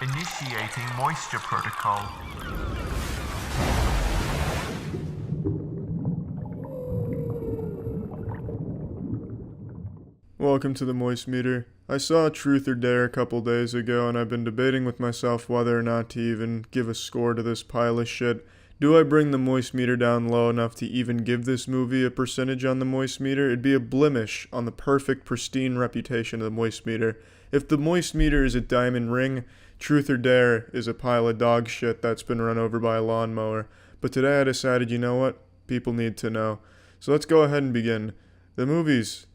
Initiating moisture protocol. Welcome to the Moist Meter. I saw Truth or Dare a couple days ago, and I've been debating with myself whether or not to even give a score to this pile of shit. Do I bring the Moist Meter down low enough to even give this movie a percentage on the Moist Meter? It'd be a blemish on the perfect, pristine reputation of the Moist Meter. If the Moist Meter is a diamond ring, Truth or Dare is a pile of dog shit that's been run over by a lawnmower. But today I decided, you know what? People need to know. So let's go ahead and begin. The movie's...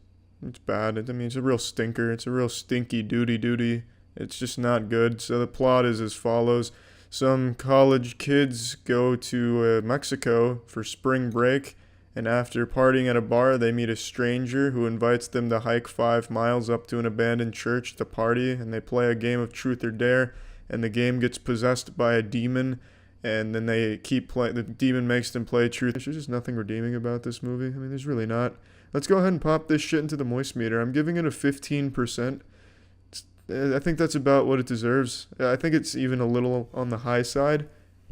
It's bad. It's a real stinker. It's a real stinky duty. It's just not good. So the plot is as follows. Some college kids go to Mexico for spring break, and after partying at a bar, they meet a stranger who invites them to hike 5 miles up to an abandoned church to party, and they play a game of Truth or Dare, and the game gets possessed by a demon, and then they keep playing. The demon makes them play Truth. There's just nothing redeeming about this movie. I mean, there's really not. Let's go ahead and pop this shit into the Moist Meter. I'm giving it a 15%. I think that's about what it deserves. I think it's even a little on the high side,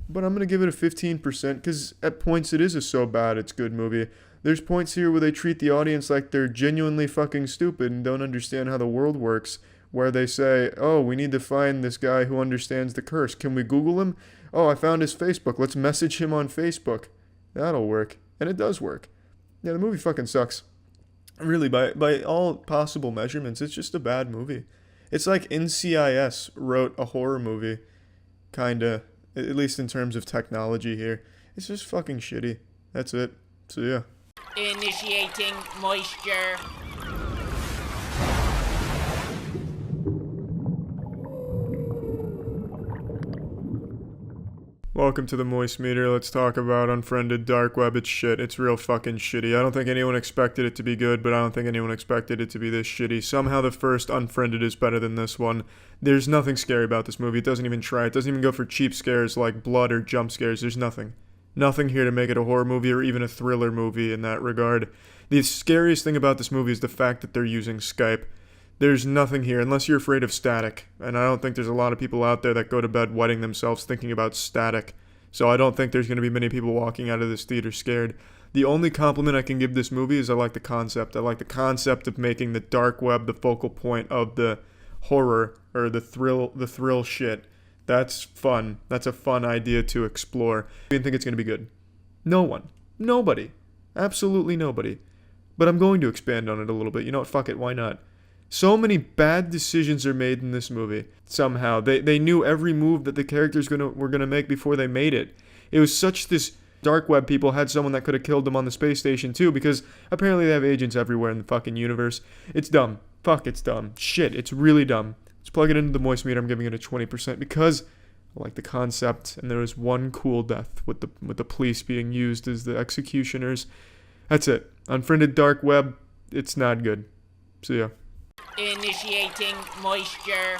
but I'm going to give it a 15% because at points it is a so bad it's good movie. There's points here where they treat the audience like they're genuinely fucking stupid and don't understand how the world works, where they say, oh, we need to find this guy who understands the curse. Can we Google him? Oh, I found his Facebook. Let's message him on Facebook. That'll work. And it does work. Yeah, the movie fucking sucks. Really, by all possible measurements, it's just a bad movie. It's like NCIS wrote a horror movie, kinda, at least in terms of technology here. It's just fucking shitty. That's it. So yeah. Initiating moisture. Welcome to the Moist Meter. Let's talk about Unfriended Dark Web. It's shit. It's real fucking shitty. I don't think anyone expected it to be good, but I don't think anyone expected it to be this shitty. Somehow the first Unfriended is better than this one. There's nothing scary about this movie. It doesn't even try. It doesn't even go for cheap scares like blood or jump scares. There's nothing. Nothing here to make it a horror movie or even a thriller movie in that regard. The scariest thing about this movie is the fact that they're using Skype. There's nothing here, unless you're afraid of static. And I don't think there's a lot of people out there that go to bed wetting themselves thinking about static. So I don't think there's going to be many people walking out of this theater scared. The only compliment I can give this movie is I like the concept. I like the concept of making the dark web the focal point of the horror or the thrill shit. That's fun. That's a fun idea to explore. I didn't think it's going to be good. No one. Nobody. Absolutely nobody. But I'm going to expand on it a little bit. You know what? Fuck it. Why not? So many bad decisions are made in this movie. Somehow. They knew every move that the characters were gonna make before they made it. It was such this dark web people had someone that could have killed them on the space station too, because apparently they have agents everywhere in the fucking universe. It's dumb. Fuck, it's dumb. Shit, it's really dumb. Let's plug it into the Moist Meter. I'm giving it a 20% because I like the concept, and there was one cool death with the police being used as the executioners. That's it. Unfriended Dark Web, it's not good. See ya. Initiating moisture.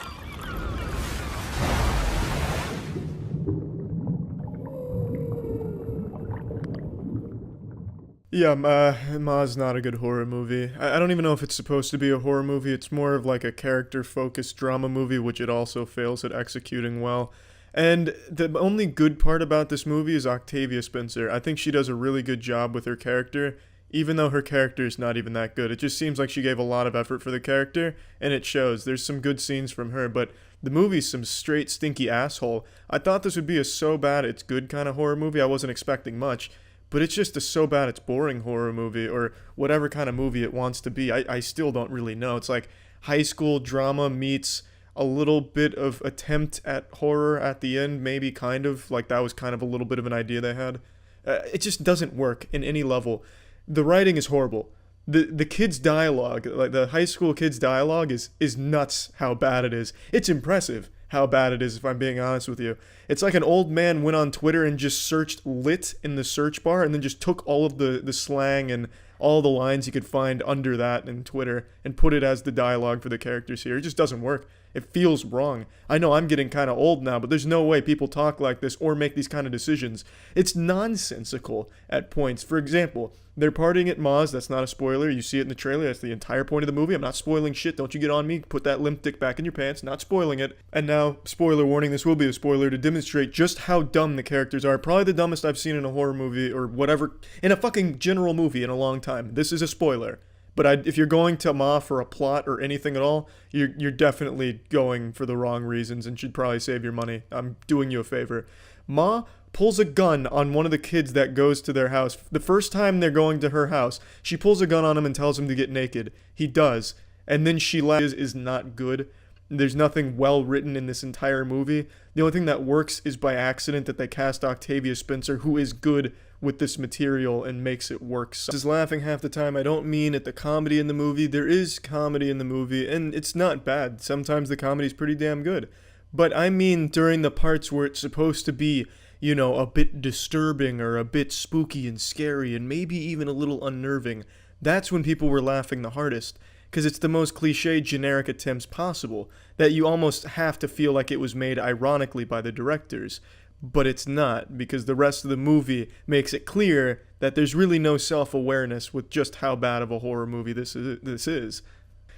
Yeah, Ma's not a good horror movie. I don't even know if it's supposed to be a horror movie. It's more of like a character-focused drama movie, which it also fails at executing well. And the only good part about this movie is Octavia Spencer. I think she does a really good job with her character, even though her character is not even that good. It just seems like she gave a lot of effort for the character, and it shows. There's some good scenes from her, but the movie's some straight stinky asshole. I thought this would be a so bad it's good kind of horror movie. I wasn't expecting much, but it's just a so bad it's boring horror movie, or whatever kind of movie it wants to be. I still don't really know. It's like high school drama meets a little bit of attempt at horror at the end, maybe kind of. Like that was kind of a little bit of an idea they had. It just doesn't work in any level. The writing is horrible. The kids' dialogue, like the high school kids' dialogue is nuts how bad it is. It's impressive how bad it is, if I'm being honest with you. It's like an old man went on Twitter and just searched lit in the search bar and then just took all of the slang and all the lines he could find under that in Twitter and put it as the dialogue for the characters here. It just doesn't work. It feels wrong. I know I'm getting kind of old now, but there's no way people talk like this or make these kind of decisions. It's nonsensical at points. For example, they're partying at Ma's. That's not a spoiler. You see it in the trailer. That's the entire point of the movie. I'm not spoiling shit. Don't you get on me. Put that limp dick back in your pants. Not spoiling it. And now, spoiler warning, this will be a spoiler to demonstrate just how dumb the characters are. Probably the dumbest I've seen in a horror movie or whatever, in a fucking general movie in a long time. This is a spoiler. But if you're going to Ma for a plot or anything at all, you're definitely going for the wrong reasons and should probably save your money. I'm doing you a favor. Ma pulls a gun on one of the kids that goes to their house. The first time they're going to her house, she pulls a gun on him and tells him to get naked. He does. And then she laughs. Is not good. There's nothing well written in this entire movie. The only thing that works is by accident that they cast Octavia Spencer, who is good with this material and makes it work. So, is laughing half the time. I don't mean at the comedy in the movie. There is comedy in the movie, and it's not bad. Sometimes the comedy's pretty damn good. But I mean during the parts where it's supposed to be, you know, a bit disturbing or a bit spooky and scary and maybe even a little unnerving. That's when people were laughing the hardest. Because it's the most cliche generic attempts possible, that you almost have to feel like it was made ironically by the directors. But it's not, because the rest of the movie makes it clear that there's really no self-awareness with just how bad of a horror movie this is.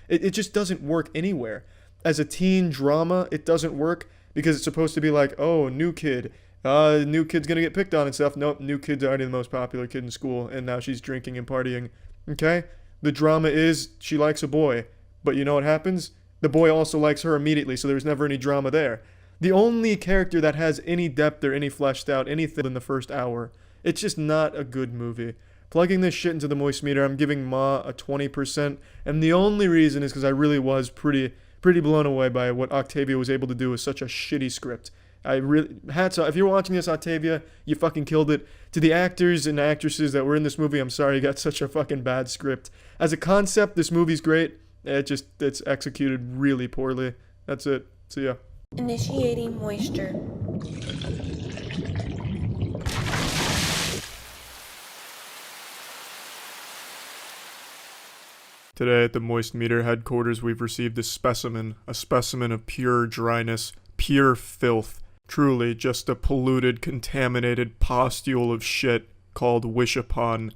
It just doesn't work anywhere. As a teen drama, it doesn't work because it's supposed to be like, oh, new kid. New kid's gonna get picked on and stuff. Nope, new kid's already the most popular kid in school, and now she's drinking and partying. Okay? The drama is she likes a boy, but you know what happens? The boy also likes her immediately, so there's never any drama there. The only character that has any depth or any fleshed out anything in the first hour. It's just not a good movie. Plugging this shit into the moist meter, I'm giving Ma a 20%, and the only reason is because I really was pretty blown away by what Octavia was able to do with such a shitty script. Hats off. If you're watching this, Octavia, you fucking killed it. To the actors and actresses that were in this movie, I'm sorry you got such a fucking bad script. As a concept, this movie's great. It's executed really poorly. That's it. See ya. Initiating moisture. Today at the Moist Meter headquarters, we've received a specimen of pure dryness, pure filth. Truly, just a polluted, contaminated pustule of shit called Wish Upon.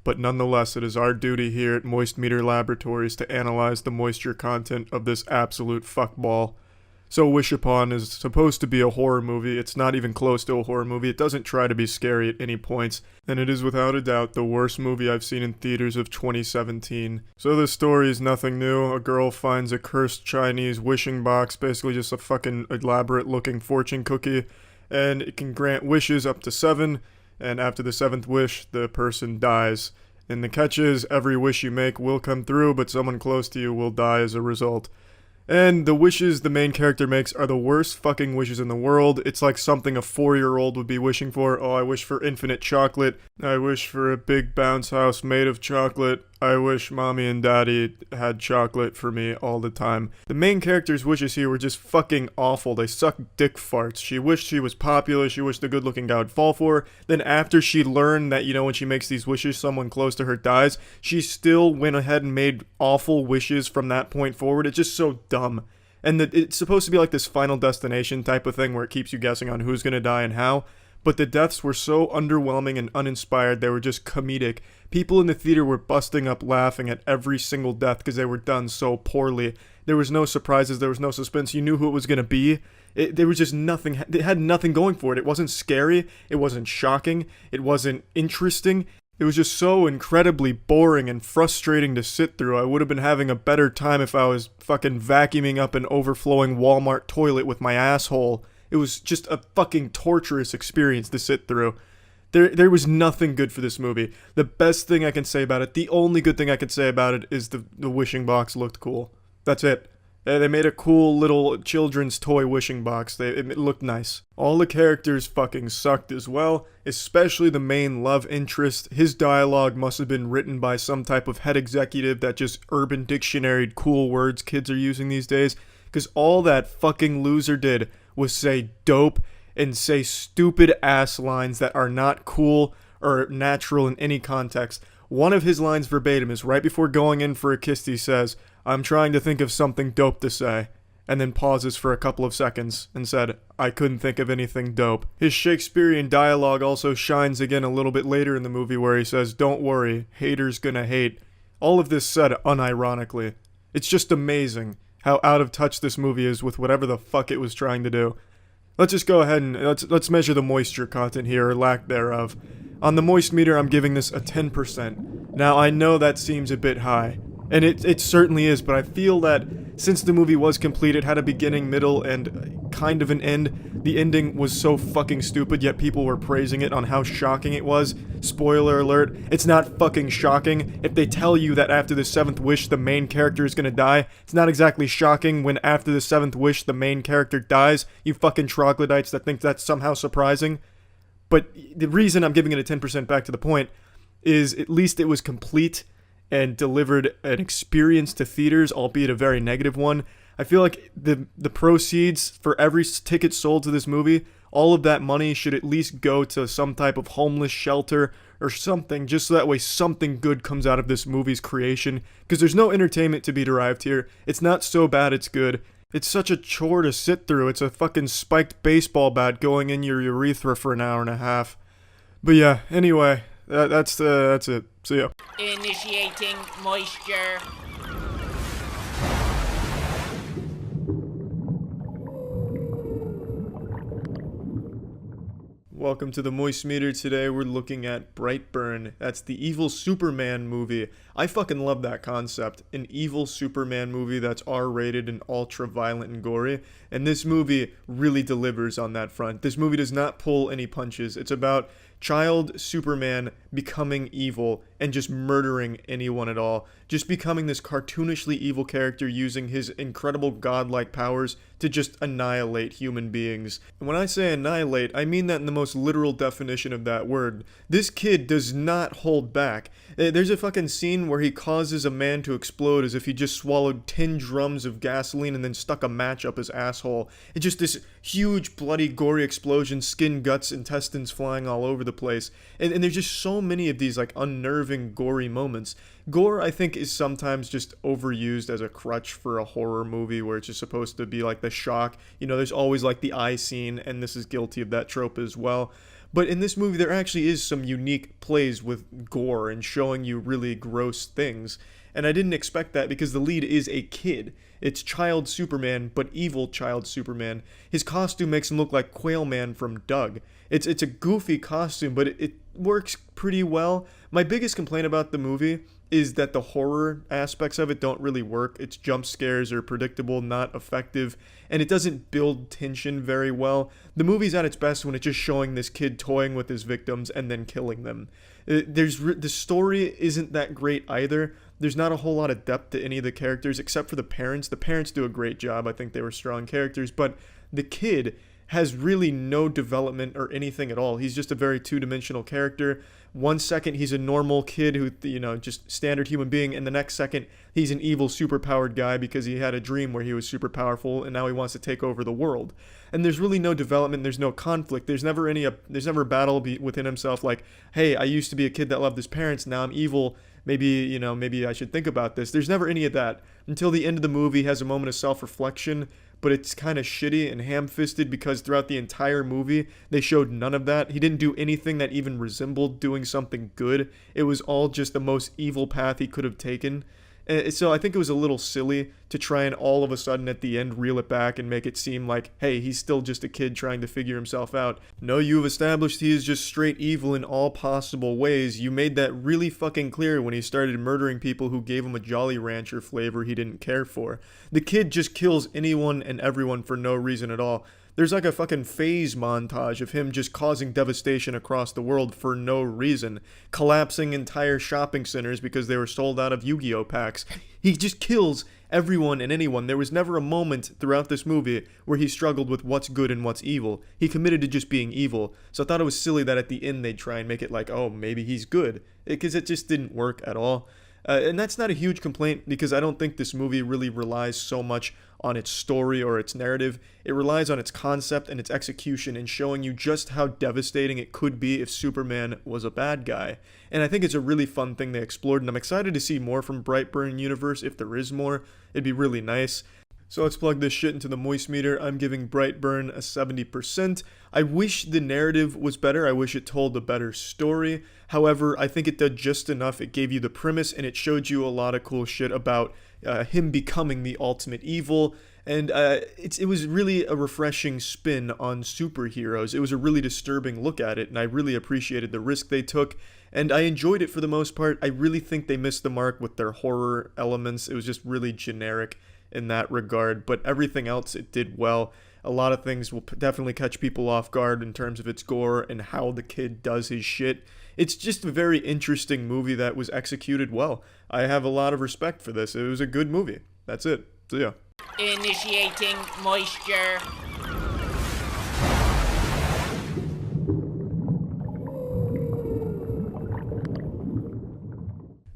But nonetheless, it is our duty here at Moist Meter Laboratories to analyze the moisture content of this absolute fuckball. So Wish Upon is supposed to be a horror movie. It's not even close to a horror movie. It doesn't try to be scary at any points. And it is without a doubt the worst movie I've seen in theaters of 2017. So the story is nothing new. A girl finds a cursed Chinese wishing box, basically just a fucking elaborate looking fortune cookie. And it can grant wishes up to 7. And after the 7th wish, the person dies. And the catch is, every wish you make will come through, but someone close to you will die as a result. And the wishes the main character makes are the worst fucking wishes in the world. It's like something a 4-year-old would be wishing for. Oh, I wish for infinite chocolate. I wish for a big bounce house made of chocolate. I wish mommy and daddy had chocolate for me all the time. The main character's wishes here were just fucking awful. They suck dick farts. She wished she was popular. She wished the good-looking guy would fall for her. Then after she learned that, you know, when she makes these wishes, someone close to her dies, she still went ahead and made awful wishes from that point forward. It's just so dumb. And it's supposed to be like this Final Destination type of thing where it keeps you guessing on who's gonna die and how. But the deaths were so underwhelming and uninspired, they were just comedic. People in the theater were busting up laughing at every single death because they were done so poorly. There was no surprises, there was no suspense, you knew who it was going to be. There was just nothing, it had nothing going for it. It wasn't scary, it wasn't shocking, it wasn't interesting. It was just so incredibly boring and frustrating to sit through. I would have been having a better time if I was fucking vacuuming up an overflowing Walmart toilet with my asshole. It was just a fucking torturous experience to sit through. There was nothing good for this movie. The best thing I can say about it, the only good thing I can say about it is the wishing box looked cool. That's it. They made a cool little children's toy wishing box. It looked nice. All the characters fucking sucked as well, especially the main love interest. His dialogue must have been written by some type of head executive that just Urban Dictionary'd cool words kids are using these days. Because all that fucking loser did was say dope and say stupid ass lines that are not cool or natural in any context. One of his lines verbatim is right before going in for a kiss. He says, "I'm trying to think of something dope to say." and then pauses for a couple of seconds and said, "I couldn't think of anything dope." His Shakespearean dialogue also shines again a little bit later in the movie where he says, "Don't worry, haters gonna hate." All of this said unironically. It's just amazing how out of touch this movie is with whatever the fuck it was trying to do. Let's just go ahead and let's measure the moisture content here, or lack thereof. On the moist meter, I'm giving this a 10%. Now, I know that seems a bit high, and it certainly is, but I feel that since the movie was complete, it had a beginning, middle, and kind of an end. The ending was so fucking stupid, yet people were praising it on how shocking it was. Spoiler alert, it's not fucking shocking. If they tell you that after the 7th wish the main character is gonna die, it's not exactly shocking when after the 7th wish the main character dies, you fucking troglodytes that think that's somehow surprising. But the reason I'm giving it a 10%, back to the point, is at least it was complete and delivered an experience to theaters, albeit a very negative one. I feel like the proceeds for every ticket sold to this movie, all of that money should at least go to some type of homeless shelter or something, just so that way something good comes out of this movie's creation, because there's no entertainment to be derived here. It's not so bad it's good. It's such a chore to sit through. It's a fucking spiked baseball bat going in your urethra for an hour and a half. But yeah, anyway, that's it. See ya. Initiating moisture. Welcome to the Moist Meter. Today we're looking at Brightburn. That's the evil Superman movie. I fucking love that concept. An evil Superman movie that's R-rated and ultra-violent and gory. And this movie really delivers on that front. This movie does not pull any punches. It's about child Superman becoming evil and just murdering anyone at all. Just becoming this cartoonishly evil character using his incredible godlike powers to just annihilate human beings. And when I say annihilate, I mean that in the most literal definition of that word. This kid does not hold back. There's a fucking scene where he causes a man to explode as if he just swallowed 10 drums of gasoline and then stuck a match up his asshole. It's just this huge, bloody, gory explosion, skin, guts, intestines flying all over the place. And there's just so many of these, like, unnerving, gory moments. Gore, I think, is sometimes just overused as a crutch for a horror movie where it's just supposed to be, like, the shock. You know, there's always, like, the eye scene, and this is guilty of that trope as well. But in this movie, there actually is some unique plays with gore and showing you really gross things. And I didn't expect that because the lead is a kid. It's child Superman, but evil child Superman. His costume makes him look like Quail Man from Doug. It's a goofy costume, but it works pretty well. My biggest complaint about the movie is that the horror aspects of it don't really work. Its jump scares are predictable, not effective, and it doesn't build tension very well. The movie's at its best when it's just showing this kid toying with his victims and then killing them. The story isn't that great either. There's not a whole lot of depth to any of the characters except for the parents. The parents do a great job. I think they were strong characters, but the kid has really no development or anything at all. He's just a very two-dimensional character. One second he's a normal kid who, just standard human being, and the next second he's an evil superpowered guy because he had a dream where he was super powerful and now he wants to take over the world. And there's really no development, there's no conflict, there's never a battle within himself like, hey, I used to be a kid that loved his parents, now I'm evil, maybe I should think about this. There's never any of that until the end of the movie. He has a moment of self-reflection, but it's kind of shitty and ham-fisted because throughout the entire movie, they showed none of that. He didn't do anything that even resembled doing something good. It was all just the most evil path he could have taken. And so I think it was a little silly to try and all of a sudden at the end reel it back and make it seem like, hey, he's still just a kid trying to figure himself out. No, you've established he is just straight evil in all possible ways. You made that really fucking clear when he started murdering people who gave him a Jolly Rancher flavor he didn't care for. The kid just kills anyone and everyone for no reason at all. There's like a fucking phase montage of him just causing devastation across the world for no reason. Collapsing entire shopping centers because they were sold out of Yu-Gi-Oh packs. He just kills everyone and anyone. There was never a moment throughout this movie where he struggled with what's good and what's evil. He committed to just being evil. So I thought it was silly that at the end they'd try and make it like, oh, maybe he's good. Because it just didn't work at all. And that's not a huge complaint because I don't think this movie really relies so much on its story or its narrative. It relies on its concept and its execution and showing you just how devastating it could be if Superman was a bad guy. And I think it's a really fun thing they explored, and I'm excited to see more from Brightburn universe if there is more. It'd be really nice. So let's plug this shit into the moist meter. I'm giving Brightburn a 70%. I wish the narrative was better. I wish it told a better story. However, I think it did just enough. It gave you the premise and it showed you a lot of cool shit about him becoming the ultimate evil. And it was really a refreshing spin on superheroes. It was a really disturbing look at it, and I really appreciated the risk they took. And I enjoyed it for the most part. I really think they missed the mark with their horror elements. It was just really generic in that regard, but everything else it did well. A lot of things will definitely catch people off guard in terms of its gore and how the kid does his shit. It's just a very interesting movie that was executed well. I have a lot of respect for this. It was a good movie. That's it. So yeah. Initiating moisture.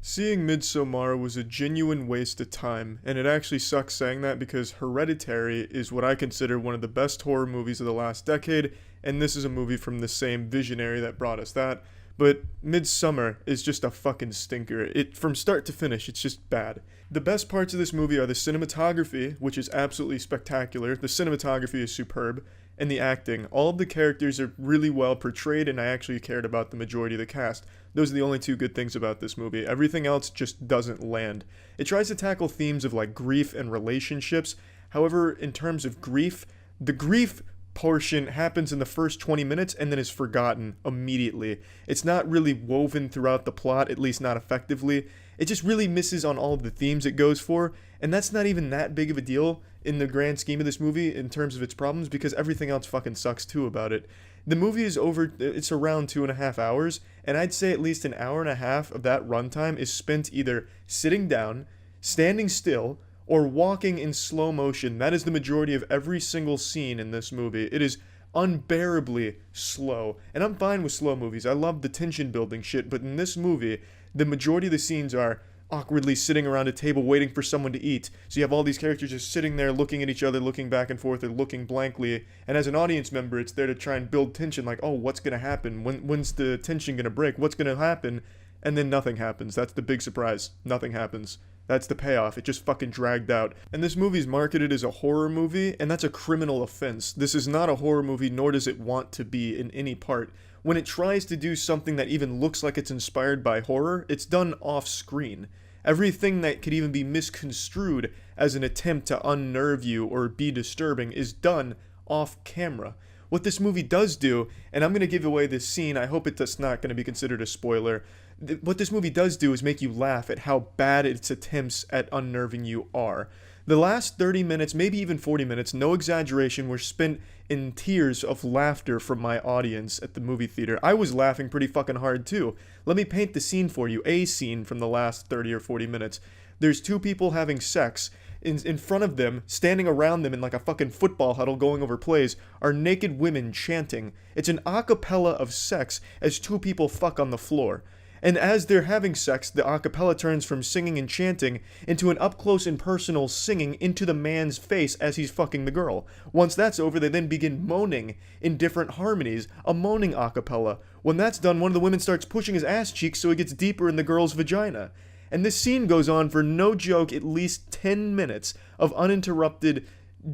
Seeing Midsommar was a genuine waste of time, and it actually sucks saying that because Hereditary is what I consider one of the best horror movies of the last decade, and this is a movie from the same visionary that brought us that. But Midsommar is just a fucking stinker. It from start to finish, it's just bad. The best parts of this movie are the cinematography, which is absolutely spectacular. The cinematography is superb, and the acting. All of the characters are really well portrayed, and I actually cared about the majority of the cast. Those are the only two good things about this movie. Everything else just doesn't land. It tries to tackle themes of like grief and relationships. However, in terms of grief, the grief portion happens in the first 20 minutes and then is forgotten immediately. It's not really woven throughout the plot, at least not effectively. It just really misses on all of the themes it goes for, and that's not even that big of a deal in the grand scheme of this movie in terms of its problems, because everything else fucking sucks too about it. The movie is it's around 2.5 hours, and I'd say at least an hour and a half of that runtime is spent either sitting down, standing still, or walking in slow motion. That is the majority of every single scene in this movie. It is unbearably slow, and I'm fine with slow movies. I love the tension building shit, but in this movie, the majority of the scenes are awkwardly sitting around a table waiting for someone to eat. So you have all these characters just sitting there looking at each other, looking back and forth, or looking blankly. And as an audience member, it's there to try and build tension, like, oh, what's going to happen? When's the tension going to break? What's going to happen? And then nothing happens. That's the big surprise. Nothing happens. That's the payoff. It just fucking dragged out. And this movie's marketed as a horror movie, and that's a criminal offense. This is not a horror movie, nor does it want to be in any part. When it tries to do something that even looks like it's inspired by horror, it's done off-screen. Everything that could even be misconstrued as an attempt to unnerve you or be disturbing is done off-camera. What this movie does do, and I'm going to give away this scene, I hope it's not going to be considered a spoiler. What this movie does do is make you laugh at how bad its attempts at unnerving you are. The last 30 minutes, maybe even 40 minutes, no exaggeration, were spent in tears of laughter from my audience at the movie theater. I was laughing pretty fucking hard too. Let me paint the scene for you, a scene from the last 30 or 40 minutes. There's two people having sex. In front of them, standing around them in like a fucking football huddle going over plays, are naked women chanting. It's an a cappella of sex as two people fuck on the floor. And as they're having sex, the a cappella turns from singing and chanting into an up-close and personal singing into the man's face as he's fucking the girl. Once that's over, they then begin moaning in different harmonies, a moaning a cappella. When that's done, one of the women starts pushing his ass cheeks so it gets deeper in the girl's vagina. And this scene goes on for, no joke, at least 10 minutes of uninterrupted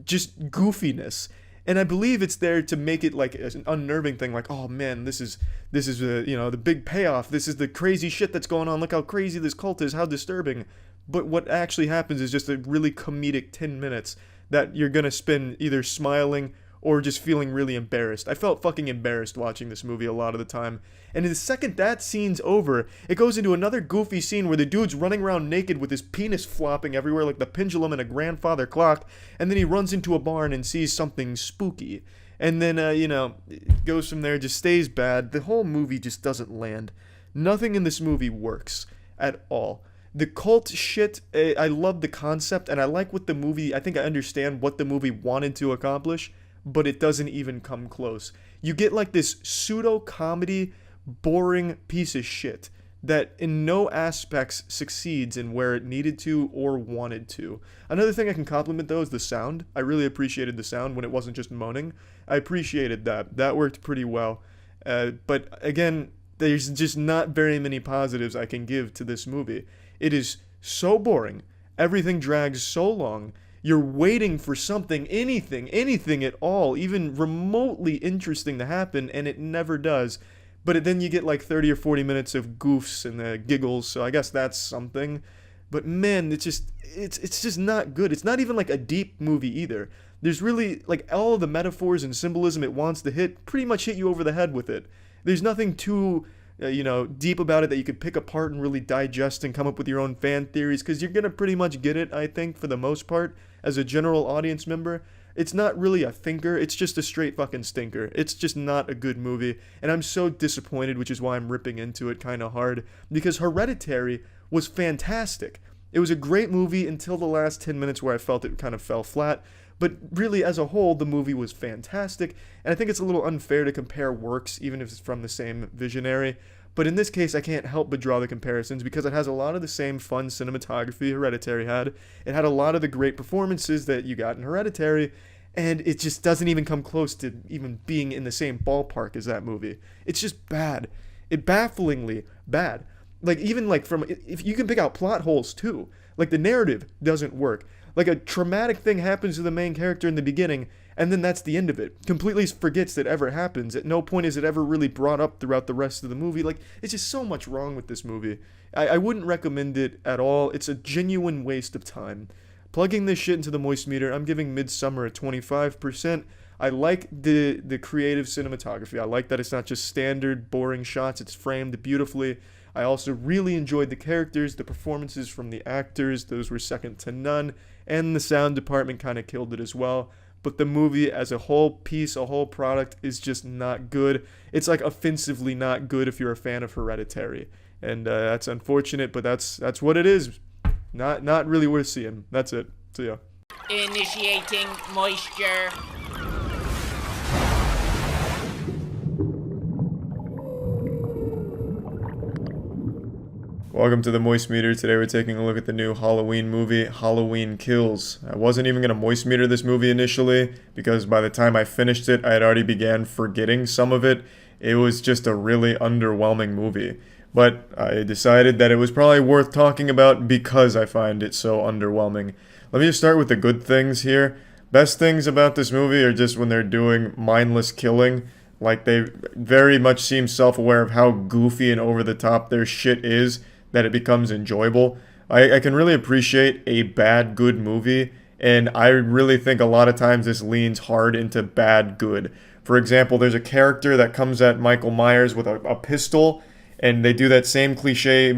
just goofiness. And I believe it's there to make it like an unnerving thing, like, oh man, this is the big payoff. This is the crazy shit that's going on. Look how crazy this cult is, how disturbing. But what actually happens is just a really comedic 10 minutes that you're gonna spend either smiling or just feeling really embarrassed. I felt fucking embarrassed watching this movie a lot of the time. And the second that scene's over, it goes into another goofy scene where the dude's running around naked with his penis flopping everywhere like the pendulum in a grandfather clock, and then he runs into a barn and sees something spooky. And then, it goes from there, just stays bad. The whole movie just doesn't land. Nothing in this movie works at all. The cult shit, I love the concept, and I like what the movie, I think I understand what the movie wanted to accomplish, but it doesn't even come close. You get like this pseudo-comedy, boring piece of shit that in no aspects succeeds in where it needed to or wanted to. Another thing I can compliment though is the sound. I really appreciated the sound when it wasn't just moaning. I appreciated that. That worked pretty well. But again, there's just not very many positives I can give to this movie. It is so boring. Everything drags so long. You're waiting for something, anything at all, even remotely interesting to happen, and it never does. But then you get like 30 or 40 minutes of goofs and giggles, so I guess that's something. But man, it's just not good. It's not even like a deep movie either. There's really, like, all of the metaphors and symbolism it wants to hit pretty much hit you over the head with it. There's nothing too, deep about it that you could pick apart and really digest and come up with your own fan theories, because you're going to pretty much get it, I think, for the most part, as a general audience member. It's not really a thinker, it's just a straight fucking stinker. It's just not a good movie, and I'm so disappointed, which is why I'm ripping into it kind of hard, because Hereditary was fantastic. It was a great movie until the last 10 minutes where I felt it kind of fell flat. But really, as a whole, the movie was fantastic, and I think it's a little unfair to compare works, even if it's from the same visionary. But in this case, I can't help but draw the comparisons, because it has a lot of the same fun cinematography Hereditary had. It had a lot of the great performances that you got in Hereditary, and it just doesn't even come close to even being in the same ballpark as that movie. It's just bad. Bafflingly bad. Like, even like if you can pick out plot holes too. Like, the narrative doesn't work. Like, a traumatic thing happens to the main character in the beginning, and then that's the end of it. Completely forgets that ever happens. At no point is it ever really brought up throughout the rest of the movie. Like, it's just so much wrong with this movie. I wouldn't recommend it at all. It's a genuine waste of time. Plugging this shit into the moist meter, I'm giving Midsommar a 25%. I like the creative cinematography. I like that it's not just standard, boring shots. It's framed beautifully. I also really enjoyed the characters, the performances from the actors. Those were second to none. And the sound department kind of killed it as well. But the movie as a whole piece, a whole product, is just not good. It's like offensively not good if you're a fan of Hereditary. And that's unfortunate, but that's what it is. Not really worth seeing. That's it. See ya. Initiating moisture. Welcome to the Moist Meter. Today we're taking a look at the new Halloween movie, Halloween Kills. I wasn't even going to moist meter this movie initially, because by the time I finished it, I had already began forgetting some of it. It was just a really underwhelming movie. But I decided that it was probably worth talking about because I find it so underwhelming. Let me just start with the good things here. Best things about this movie are just when they're doing mindless killing. Like, they very much seem self-aware of how goofy and over-the-top their shit is, that it becomes enjoyable. I can really appreciate a bad good movie, and I really think a lot of times this leans hard into bad good. For example, there's a character that comes at Michael Myers with a pistol, and they do that same cliche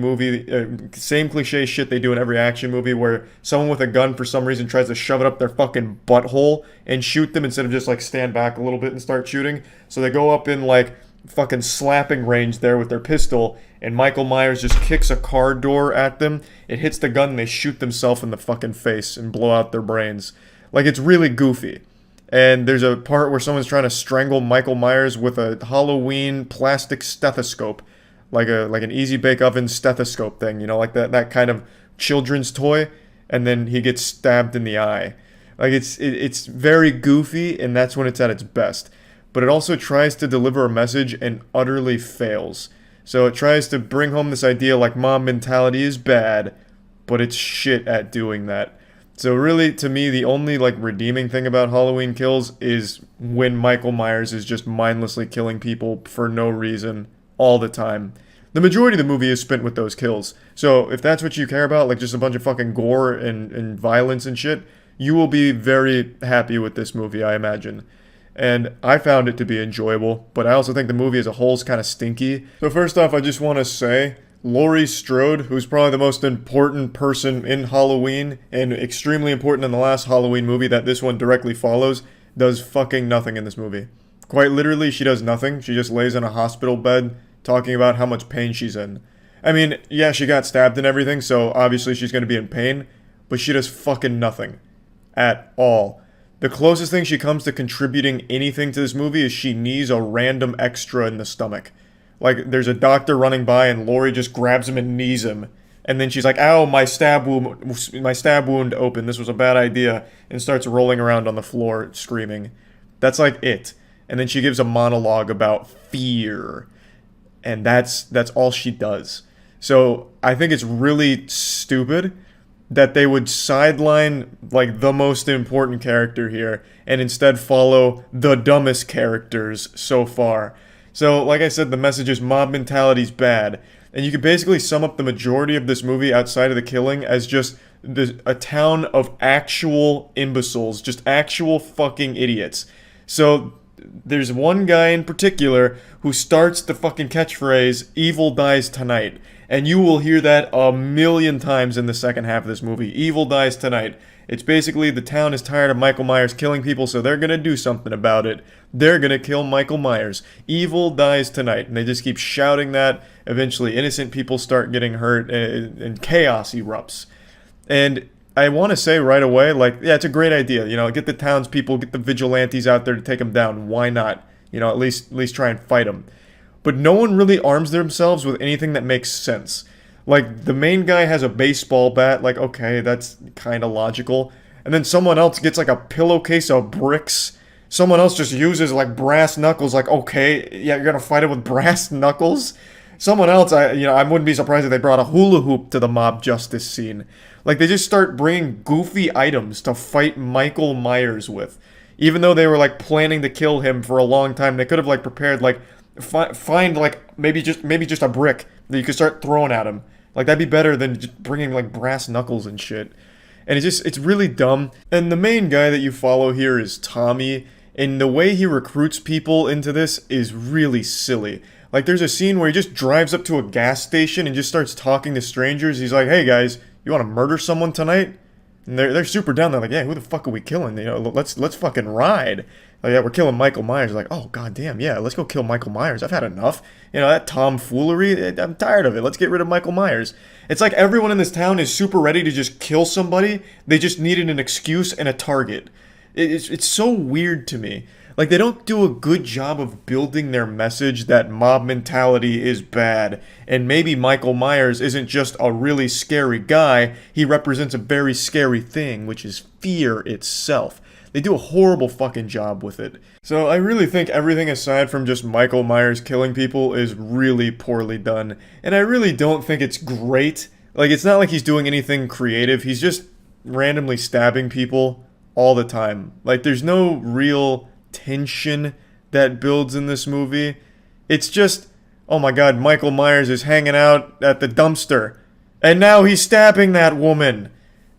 shit they do in every action movie, where someone with a gun for some reason tries to shove it up their fucking butthole and shoot them instead of just like stand back a little bit and start shooting. So they go up in like fucking slapping range there with their pistol, and Michael Myers just kicks a car door at them. It hits the gun and they shoot themselves in the fucking face and blow out their brains. Like, it's really goofy. And there's a part where someone's trying to strangle Michael Myers with a Halloween plastic stethoscope, like an Easy Bake Oven stethoscope thing, you know, like that kind of children's toy, and then he gets stabbed in the eye. Like, it's very goofy, and that's when it's at its best. But it also tries to deliver a message and utterly fails. So it tries to bring home this idea like mom mentality is bad, but it's shit at doing that. So really, to me, the only like redeeming thing about Halloween Kills is when Michael Myers is just mindlessly killing people for no reason all the time. The majority of the movie is spent with those kills. So if that's what you care about, like just a bunch of fucking gore and violence and shit, you will be very happy with this movie, I imagine. And I found it to be enjoyable, but I also think the movie as a whole is kind of stinky. So first off, I just want to say, Laurie Strode, who's probably the most important person in Halloween, and extremely important in the last Halloween movie that this one directly follows, does fucking nothing in this movie. Quite literally, she does nothing. She just lays in a hospital bed, talking about how much pain she's in. I mean, yeah, she got stabbed and everything, so obviously she's gonna be in pain, but she does fucking nothing. At all. The closest thing she comes to contributing anything to this movie is she knees a random extra in the stomach. Like, there's a doctor running by and Laurie just grabs him and knees him. And then she's like, ow, my stab wound opened, this was a bad idea, and starts rolling around on the floor screaming. That's like it. And then she gives a monologue about fear. And that's all she does. So I think it's really stupid, that they would sideline like the most important character here and instead follow the dumbest characters so far. So, like I said, the message is mob mentality's bad. And you can basically sum up the majority of this movie outside of the killing as just a town of actual imbeciles, just actual fucking idiots. So, there's one guy in particular who starts the fucking catchphrase, "Evil dies tonight." And you will hear that a million times in the second half of this movie. Evil dies tonight. It's basically the town is tired of Michael Myers killing people, so they're gonna do something about it. They're gonna kill Michael Myers. Evil dies tonight. And they just keep shouting that. Eventually, innocent people start getting hurt, and chaos erupts. And I want to say right away, like, yeah, it's a great idea. You know, get the townspeople, get the vigilantes out there to take them down. Why not? You know, at least try and fight them. But no one really arms themselves with anything that makes sense. Like, the main guy has a baseball bat, like, okay, that's kind of logical. And then someone else gets, like, a pillowcase of bricks. Someone else just uses, like, brass knuckles, like, okay, yeah, you're gonna fight it with brass knuckles? Someone else, I wouldn't be surprised if they brought a hula hoop to the mob justice scene. Like, they just start bringing goofy items to fight Michael Myers with. Even though they were, like, planning to kill him for a long time, they could have, like, prepared, like, find like maybe just a brick that you could start throwing at him. Like, that'd be better than just bringing like brass knuckles and shit. And it's really dumb. And the main guy that you follow here is Tommy, and the way he recruits people into this is really silly. Like, there's a scene where he just drives up to a gas station and just starts talking to strangers. He's like, "Hey guys, you want to murder someone tonight?" And they're super down. They're like, "Yeah, who the fuck are we killing? You know, let's fucking ride." Like, "Yeah, we're killing Michael Myers." Like, "Oh, goddamn, yeah, let's go kill Michael Myers. I've had enough. You know, that tomfoolery, I'm tired of it. Let's get rid of Michael Myers." It's like everyone in this town is super ready to just kill somebody. They just needed an excuse and a target. It's so weird to me. Like, they don't do a good job of building their message that mob mentality is bad. And maybe Michael Myers isn't just a really scary guy. He represents a very scary thing, which is fear itself. They do a horrible fucking job with it. So I really think everything aside from just Michael Myers killing people is really poorly done. And I really don't think it's great. Like, it's not like he's doing anything creative. He's just randomly stabbing people all the time. Like, there's no real tension that builds in this movie. It's just, oh my god, Michael Myers is hanging out at the dumpster, and now he's stabbing that woman.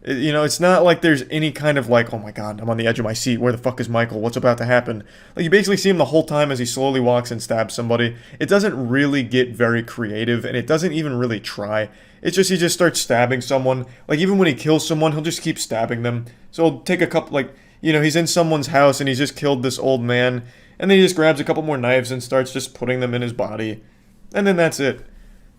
You know, it's not like there's any kind of like, oh my god, I'm on the edge of my seat, where the fuck is Michael, what's about to happen? Like, you basically see him the whole time as he slowly walks and stabs somebody. It doesn't really get very creative, and it doesn't even really try. It's just, he just starts stabbing someone. Like, even when he kills someone, he'll just keep stabbing them. So he'll take a couple, like, you know, he's in someone's house and he's just killed this old man, and then he just grabs a couple more knives and starts just putting them in his body. And then that's it.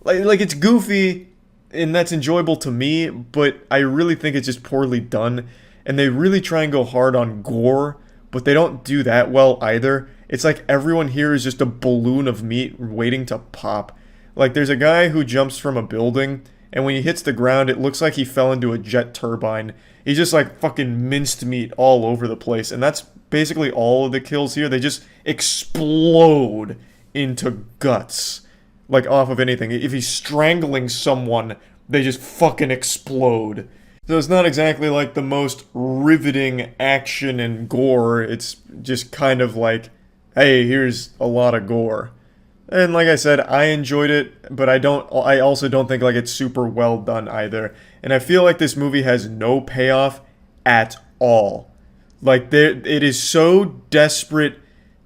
Like, it's goofy, and that's enjoyable to me, but I really think it's just poorly done. And they really try and go hard on gore, but they don't do that well either. It's like everyone here is just a balloon of meat waiting to pop. Like, there's a guy who jumps from a building, and when he hits the ground, it looks like he fell into a jet turbine. He's just like fucking minced meat all over the place. And that's basically all of the kills here. They just explode into guts. Like, off of anything. If he's strangling someone, they just fucking explode. So it's not exactly like the most riveting action and gore. It's just kind of like, hey, here's a lot of gore. And like I said, I enjoyed it, but I also don't think like it's super well done either. And I feel like this movie has no payoff at all. Like, it is so desperate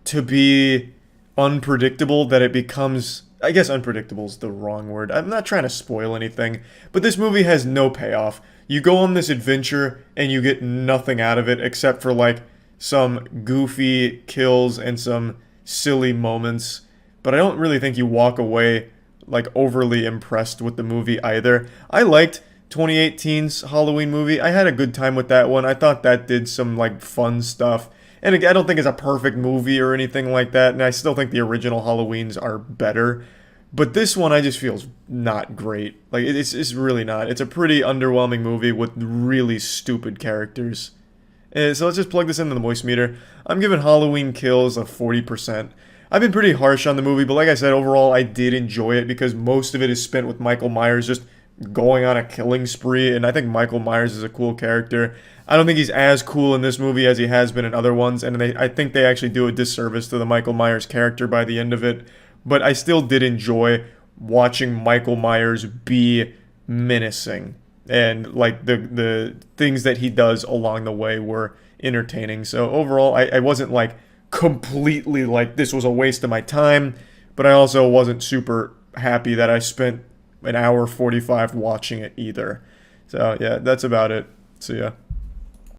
to be unpredictable that it becomes, I guess unpredictable is the wrong word. I'm not trying to spoil anything, but this movie has no payoff. You go on this adventure and you get nothing out of it except for like some goofy kills and some silly moments. But I don't really think you walk away like overly impressed with the movie either. I liked 2018's Halloween movie. I had a good time with that one. I thought that did some like fun stuff. And again, I don't think it's a perfect movie or anything like that. And I still think the original Halloweens are better. But this one I just feels not great. Like, it's really not. It's a pretty underwhelming movie with really stupid characters. And so let's just plug this into the moist meter. I'm giving Halloween Kills a 40%. I've been pretty harsh on the movie, but like I said, overall, I did enjoy it because most of it is spent with Michael Myers just going on a killing spree, and I think Michael Myers is a cool character. I don't think he's as cool in this movie as he has been in other ones, and I think they actually do a disservice to the Michael Myers character by the end of it. But I still did enjoy watching Michael Myers be menacing, and like the things that he does along the way were entertaining. So overall, I wasn't like completely like this was a waste of my time, but I also wasn't super happy that I spent an hour 45 watching it either. So yeah, that's about it. So yeah.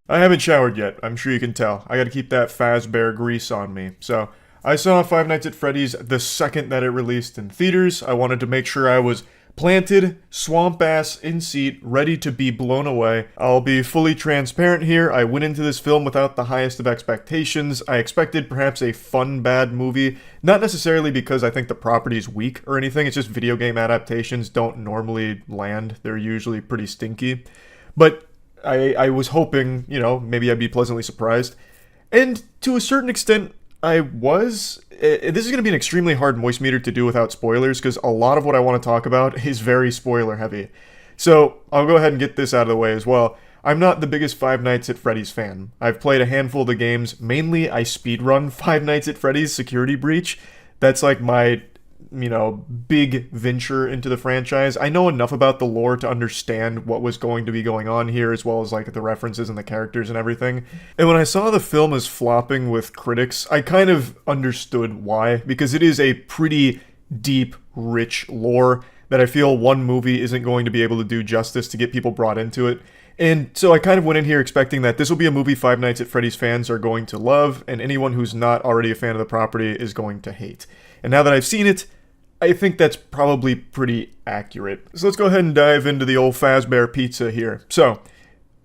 I haven't showered yet, I'm sure you can tell. I gotta keep that Fazbear grease on me. So, I saw Five Nights at Freddy's the second that it released in theaters. I wanted to make sure I was planted, swamp ass, in seat, ready to be blown away. I'll be fully transparent here. I went into this film without the highest of expectations. I expected perhaps a fun, bad movie. Not necessarily because I think the property's weak or anything. It's just video game adaptations don't normally land. They're usually pretty stinky. But I was hoping, maybe I'd be pleasantly surprised. And to a certain extent, I was. This is going to be an extremely hard moist meter to do without spoilers, because a lot of what I want to talk about is very spoiler heavy. So, I'll go ahead and get this out of the way as well. I'm not the biggest Five Nights at Freddy's fan. I've played a handful of the games. Mainly, I speedrun Five Nights at Freddy's Security Breach. That's like my big venture into the franchise. I know enough about the lore to understand what was going to be going on here, as well as like the references and the characters and everything. And when I saw the film as flopping with critics, I kind of understood why, because it is a pretty deep, rich lore that I feel one movie isn't going to be able to do justice to get people brought into it. And so I kind of went in here expecting that this will be a movie Five Nights at Freddy's fans are going to love, and anyone who's not already a fan of the property is going to hate. And now that I've seen it, I think that's probably pretty accurate. So let's go ahead and dive into the old Fazbear pizza here. So,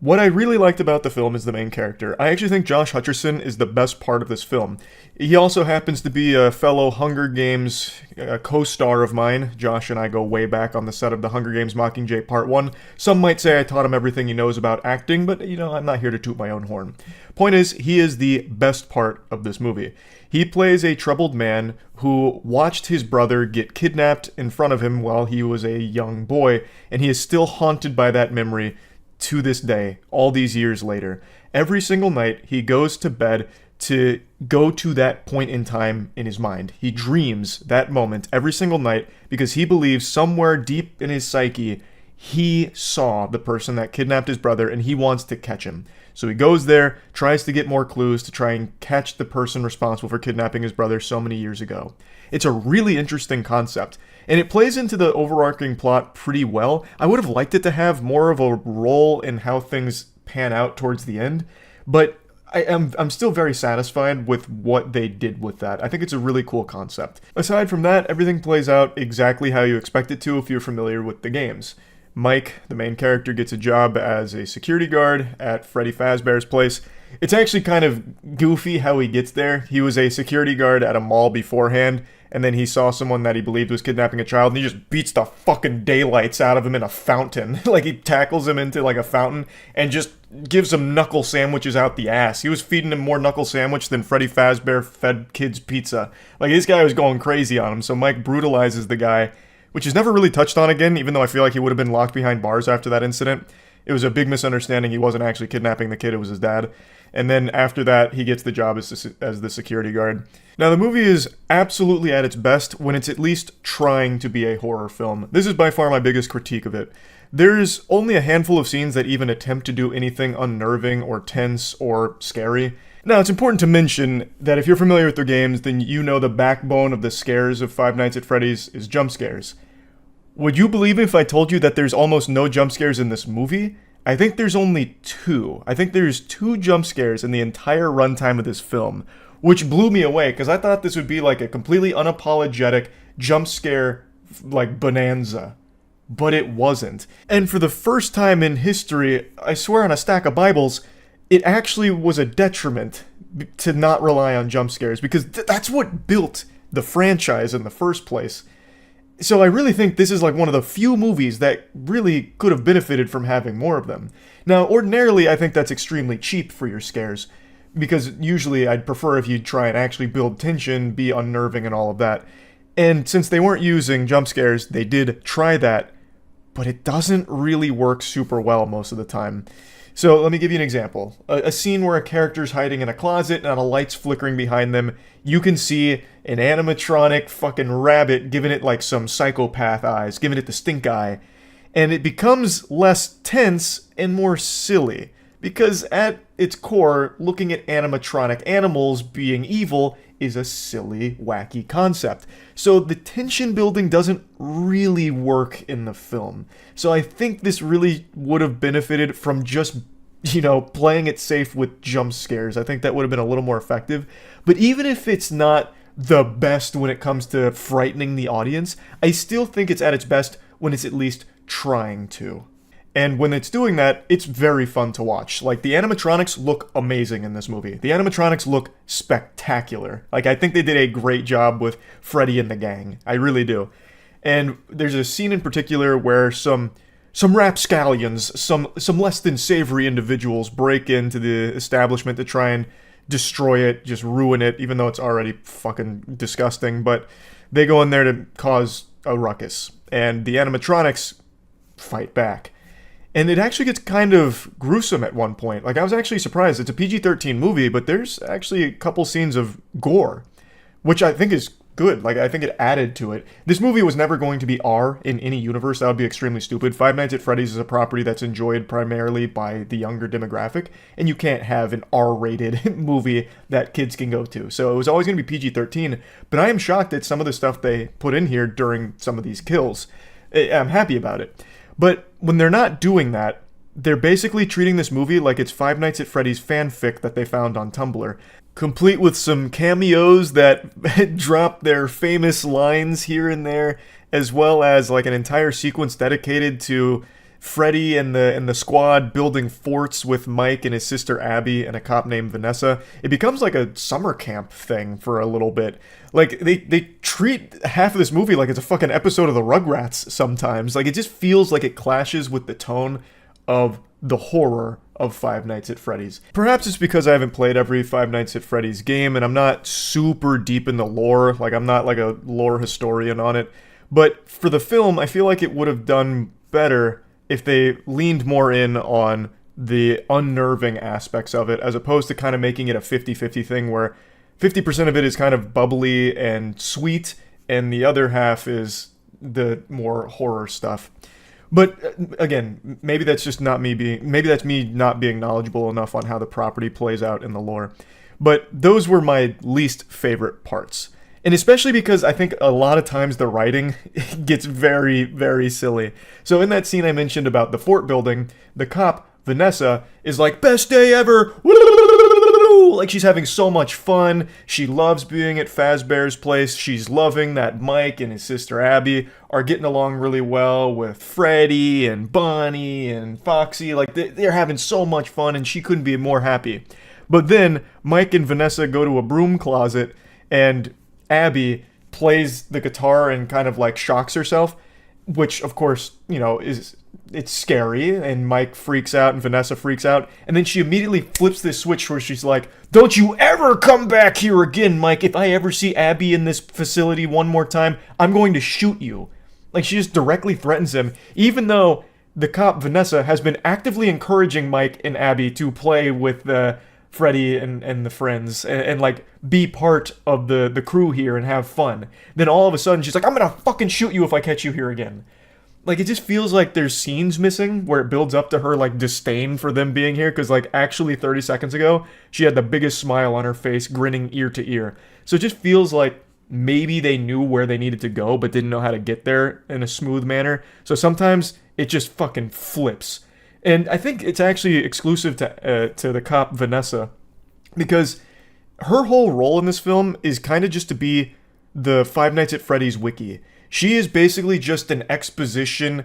what I really liked about the film is the main character. I actually think Josh Hutcherson is the best part of this film. He also happens to be a fellow Hunger Games co-star of mine. Josh and I go way back on the set of the Hunger Games Mockingjay Part 1. Some might say I taught him everything he knows about acting, but I'm not here to toot my own horn. Point is, he is the best part of this movie. He plays a troubled man who watched his brother get kidnapped in front of him while he was a young boy, and he is still haunted by that memory to this day, all these years later. Every single night, he goes to bed to go to that point in time in his mind. He dreams that moment every single night because he believes somewhere deep in his psyche, he saw the person that kidnapped his brother and he wants to catch him. So he goes there, tries to get more clues to try and catch the person responsible for kidnapping his brother so many years ago. It's a really interesting concept, and it plays into the overarching plot pretty well. I would have liked it to have more of a role in how things pan out towards the end, but I'm still very satisfied with what they did with that. I think it's a really cool concept. Aside from that, everything plays out exactly how you expect it to if you're familiar with the games. Mike, the main character, gets a job as a security guard at Freddy Fazbear's place. It's actually kind of goofy how he gets there. He was a security guard at a mall beforehand, and then he saw someone that he believed was kidnapping a child, and he just beats the fucking daylights out of him in a fountain. Like, he tackles him into, like, a fountain, and just gives him knuckle sandwiches out the ass. He was feeding him more knuckle sandwich than Freddy Fazbear fed kids pizza. Like, this guy was going crazy on him, so Mike brutalizes the guy, which is never really touched on again, even though I feel like he would have been locked behind bars after that incident. It was a big misunderstanding. He wasn't actually kidnapping the kid, it was his dad. And then after that, he gets the job as the security guard. Now, the movie is absolutely at its best when it's at least trying to be a horror film. This is by far my biggest critique of it. There's only a handful of scenes that even attempt to do anything unnerving or tense or scary. Now, it's important to mention that if you're familiar with their games, then you know the backbone of the scares of Five Nights at Freddy's is jump scares. Would you believe me if I told you that there's almost no jump scares in this movie? I think there's only 2. I think there's 2 jump scares in the entire runtime of this film, which blew me away because I thought this would be like a completely unapologetic jump scare like bonanza. But it wasn't. And for the first time in history, I swear on a stack of Bibles, it actually was a detriment to not rely on jump scares because that's what built the franchise in the first place. So I really think this is like one of the few movies that really could have benefited from having more of them. Now, ordinarily, I think that's extremely cheap for your scares, because usually I'd prefer if you'd try and actually build tension, be unnerving and all of that. And since they weren't using jump scares, they did try that but it doesn't really work super well most of the time. So let me give you an example. A scene where a character's hiding in a closet and a light's flickering behind them. You can see an animatronic fucking rabbit giving it like some psychopath eyes, giving it the stink eye. And it becomes less tense and more silly. Because at its core, looking at animatronic animals being evil is a silly, wacky concept. So the tension building doesn't really work in the film. So I think this really would have benefited from just, playing it safe with jump scares. I think that would have been a little more effective. But even if it's not the best when it comes to frightening the audience, I still think it's at its best when it's at least trying to. And when it's doing that, it's very fun to watch. Like, the animatronics look amazing in this movie. The animatronics look spectacular. Like, I think they did a great job with Freddy and the gang. I really do. And there's a scene in particular where some rapscallions, some less than savory individuals break into the establishment to try and destroy it, just ruin it, even though it's already fucking disgusting. But they go in there to cause a ruckus. And the animatronics fight back. And it actually gets kind of gruesome at one point. Like, I was actually surprised. It's a PG-13 movie, but there's actually a couple scenes of gore, which I think is good. Like, I think it added to it. This movie was never going to be R in any universe. That would be extremely stupid. Five Nights at Freddy's is a property that's enjoyed primarily by the younger demographic, and you can't have an R-rated movie that kids can go to. So it was always going to be PG-13, but I am shocked at some of the stuff they put in here during some of these kills. I'm happy about it. But when they're not doing that, they're basically treating this movie like it's Five Nights at Freddy's fanfic that they found on Tumblr, complete with some cameos that drop their famous lines here and there, as well as like an entire sequence dedicated to Freddy and the squad building forts with Mike and his sister Abby and a cop named Vanessa. It becomes like a summer camp thing for a little bit. Like, they treat half of this movie like it's a fucking episode of the Rugrats sometimes. Like, it just feels like it clashes with the tone of the horror of Five Nights at Freddy's. Perhaps it's because I haven't played every Five Nights at Freddy's game and I'm not super deep in the lore. Like, I'm not like a lore historian on it. But for the film, I feel like it would have done better if they leaned more in on the unnerving aspects of it, as opposed to kind of making it a 50-50 thing where 50% of it is kind of bubbly and sweet, and the other half is the more horror stuff. But again, maybe that's just not me maybe that's me not being knowledgeable enough on how the property plays out in the lore. But those were my least favorite parts. And especially because I think a lot of times the writing gets very, very silly. So in that scene I mentioned about the fort building, the cop, Vanessa, is like, best day ever! Like, she's having so much fun. She loves being at Fazbear's place. She's loving that Mike and his sister Abby are getting along really well with Freddy and Bonnie and Foxy. Like, they're having so much fun, and she couldn't be more happy. But then Mike and Vanessa go to a broom closet, and Abby plays the guitar and kind of like shocks herself, which of course, it's scary, and Mike freaks out and Vanessa freaks out, and then she immediately flips this switch where she's like, don't you ever come back here again, Mike. If I ever see Abby in this facility one more time, I'm going to shoot you. Like, she just directly threatens him, even though the cop Vanessa has been actively encouraging Mike and Abby to play with the Freddy and the friends and like be part of the crew here and have fun. Then all of a sudden she's like, I'm gonna fucking shoot you if I catch you here again. Like, it just feels like there's scenes missing where it builds up to her like disdain for them being here, because like actually 30 seconds ago she had the biggest smile on her face, grinning ear to ear. So it just feels like maybe they knew where they needed to go but didn't know how to get there in a smooth manner. So sometimes it just fucking flips. And I think it's actually exclusive to the cop Vanessa, because her whole role in this film is kind of just to be the Five Nights at Freddy's wiki. She is basically just an exposition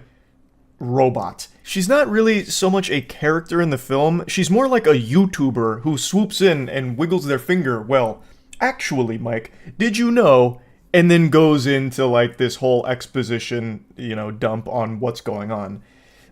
robot. She's not really so much a character in the film. She's more like a YouTuber who swoops in and wiggles their finger. Well, actually, Mike, did you know? And then goes into like this whole exposition, dump on what's going on.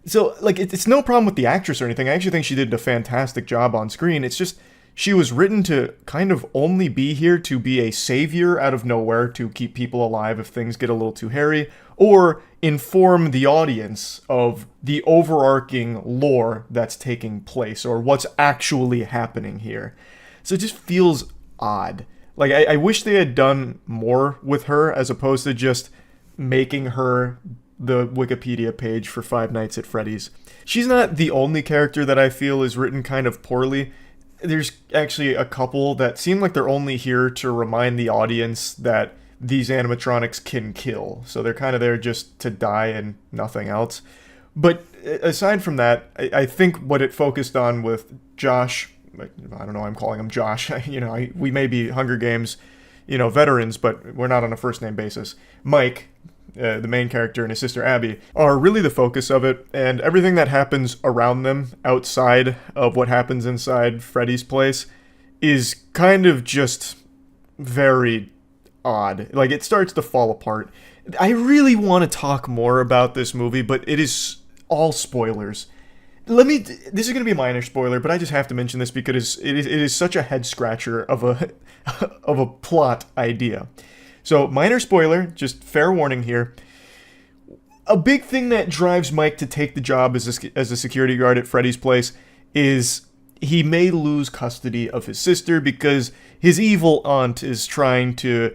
So, like, it's no problem with the actress or anything. I actually think she did a fantastic job on screen. It's just, she was written to kind of only be here to be a savior out of nowhere to keep people alive if things get a little too hairy, or inform the audience of the overarching lore that's taking place, or what's actually happening here. So it just feels odd. Like, I wish they had done more with her as opposed to just making her the Wikipedia page for Five Nights at Freddy's. She's not the only character that I feel is written kind of poorly. There's actually a couple that seem like they're only here to remind the audience that these animatronics can kill. So they're kind of there just to die and nothing else. But aside from that, I think what it focused on with Josh, I don't know, I'm calling him Josh. We may be Hunger Games, veterans, but we're not on a first name basis. Mike, the main character, and his sister Abby are really the focus of it, and everything that happens around them outside of what happens inside Freddy's place is kind of just very odd. Like, it starts to fall apart. I really want to talk more about this movie, but it is all spoilers. This is going to be a minor spoiler, but I just have to mention this because it is such a head scratcher of a plot idea. So, minor spoiler, just fair warning here. A big thing that drives Mike to take the job as a security guard at Freddy's place is he may lose custody of his sister because his evil aunt is trying to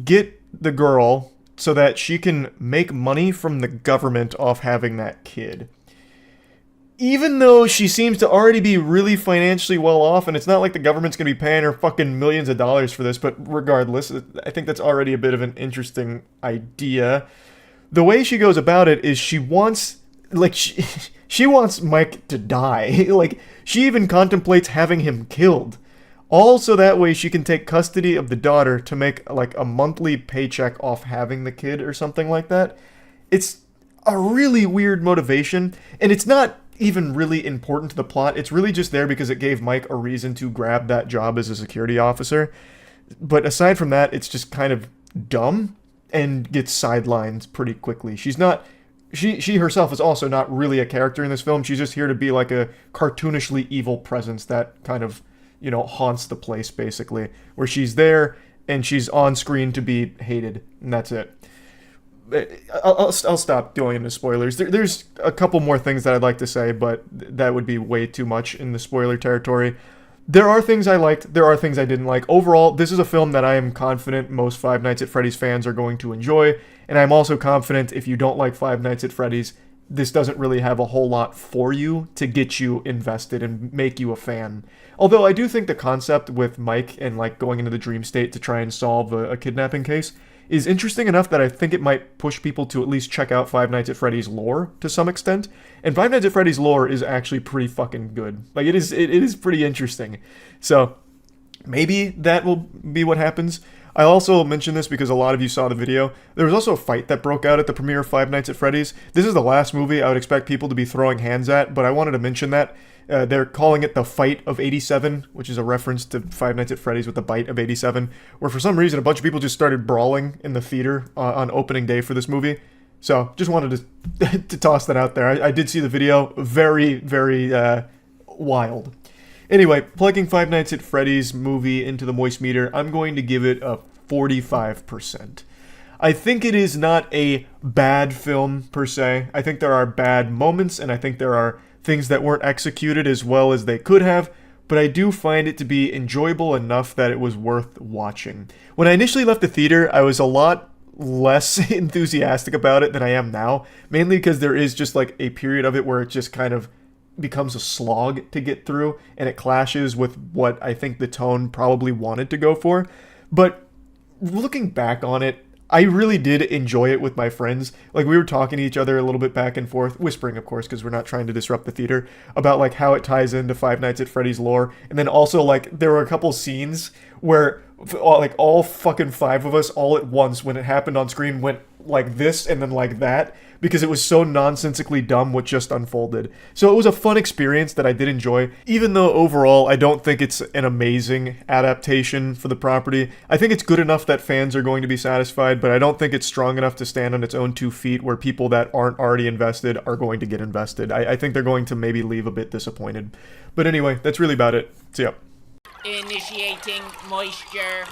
get the girl so that she can make money from the government off having that kid. Even though she seems to already be really financially well off, and it's not like the government's going to be paying her fucking millions of dollars for this, but regardless, I think that's already a bit of an interesting idea. The way she goes about it is she wants Mike to die. Like, she even contemplates having him killed. All so that way she can take custody of the daughter to make, like, a monthly paycheck off having the kid or something like that. It's a really weird motivation, and it's not even really important to the plot. It's really just there because it gave Mike a reason to grab that job as a security officer. But aside from that, it's just kind of dumb and gets sidelined pretty quickly. She herself is also not really a character in this film. She's just here to be like a cartoonishly evil presence that kind of, haunts the place, basically, where she's there and she's on screen to be hated, and that's it. I'll stop going into spoilers. There's a couple more things that I'd like to say, but that would be way too much in the spoiler territory. There are things I liked, there are things I didn't like. Overall, this is a film that I am confident most Five Nights at Freddy's fans are going to enjoy, and I'm also confident if you don't like Five Nights at Freddy's, this doesn't really have a whole lot for you to get you invested and make you a fan. Although I do think the concept with Mike and like going into the dream state to try and solve a kidnapping case is interesting enough that I think it might push people to at least check out Five Nights at Freddy's lore to some extent. And Five Nights at Freddy's lore is actually pretty fucking good. Like, it is pretty interesting. So, maybe that will be what happens. I also mention this because a lot of you saw the video. There was also a fight that broke out at the premiere of Five Nights at Freddy's. This is the last movie I would expect people to be throwing hands at, but I wanted to mention that. They're calling it the Fight of 87, which is a reference to Five Nights at Freddy's with the Bite of 87, where for some reason a bunch of people just started brawling in the theater on opening day for this movie. So, just wanted to toss that out there. I did see the video. Very, very wild. Anyway, plugging Five Nights at Freddy's movie into the moist meter, I'm going to give it a 45%. I think it is not a bad film, per se. I think there are bad moments, and I think there are things that weren't executed as well as they could have, but I do find it to be enjoyable enough that it was worth watching. When I initially left the theater, I was a lot less enthusiastic about it than I am now, mainly because there is just like a period of it where it just kind of becomes a slog to get through, and it clashes with what I think the tone probably wanted to go for. But looking back on it, I really did enjoy it with my friends. Like, we were talking to each other a little bit back and forth, whispering, of course, because we're not trying to disrupt the theater, about, like, how it ties into Five Nights at Freddy's lore. And then also, like, there were a couple scenes where, like, all fucking five of us, all at once, when it happened on screen, went like this and then like that, because it was so nonsensically dumb what just unfolded. So it was a fun experience that I did enjoy, even though overall I don't think it's an amazing adaptation for the property. I think it's good enough that fans are going to be satisfied, but I don't think it's strong enough to stand on its own 2 feet where people that aren't already invested are going to get invested. I think they're going to maybe leave a bit disappointed. But anyway, that's really about it. See ya. Initiating moisture.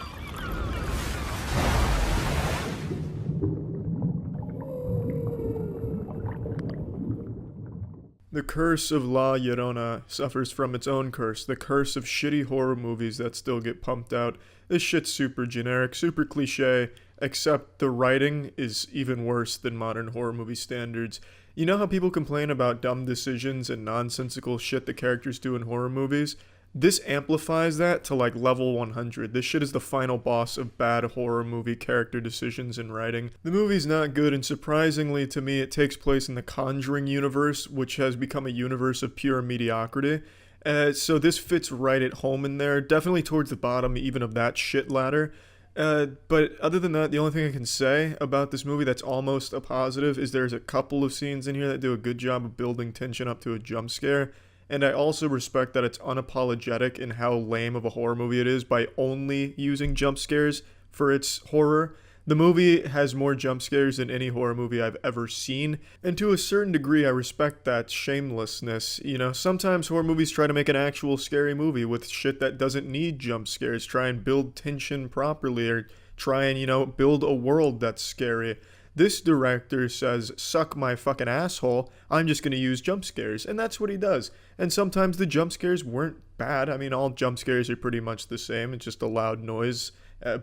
The curse of La Llorona suffers from its own curse, the curse of shitty horror movies that still get pumped out. This shit's super generic, super cliche, except the writing is even worse than modern horror movie standards. You know how people complain about dumb decisions and nonsensical shit the characters do in horror movies? This amplifies that to like level 100. This shit is the final boss of bad horror movie character decisions and writing. The movie's not good, and surprisingly to me, it takes place in the Conjuring universe, which has become a universe of pure mediocrity. So this fits right at home in there, definitely towards the bottom even of that shit ladder. But other than that, the only thing I can say about this movie that's almost a positive is there's a couple of scenes in here that do a good job of building tension up to a jump scare. And I also respect that it's unapologetic in how lame of a horror movie it is by only using jump scares for its horror. The movie has more jump scares than any horror movie I've ever seen, and to a certain degree I respect that shamelessness. You know, sometimes horror movies try to make an actual scary movie with shit that doesn't need jump scares, try and build tension properly, or try and, build a world that's scary. This director says, suck my fucking asshole, I'm just gonna use jump scares, and that's what he does. And sometimes the jump scares weren't bad. I mean, all jump scares are pretty much the same, it's just a loud noise,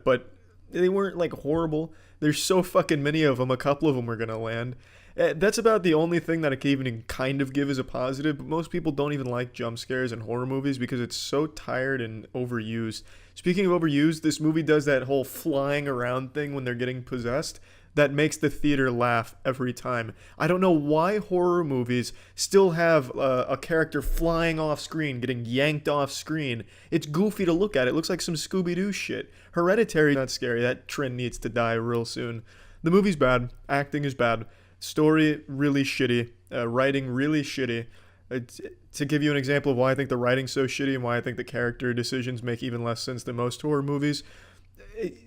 but they weren't like horrible. There's so fucking many of them, a couple of them are gonna land. That's about the only thing that I can even kind of give as a positive, but most people don't even like jump scares in horror movies because it's so tired and overused. Speaking of overused, this movie does that whole flying around thing when they're getting possessed that makes the theater laugh every time. I don't know why horror movies still have a character flying off screen, getting yanked off screen. It's goofy to look at. It looks like some Scooby-Doo shit. Hereditary, not scary. That trend needs to die real soon. The movie's bad. Acting is bad. Story, really shitty. Writing, really shitty. To give you an example of why I think the writing's so shitty and why I think the character decisions make even less sense than most horror movies,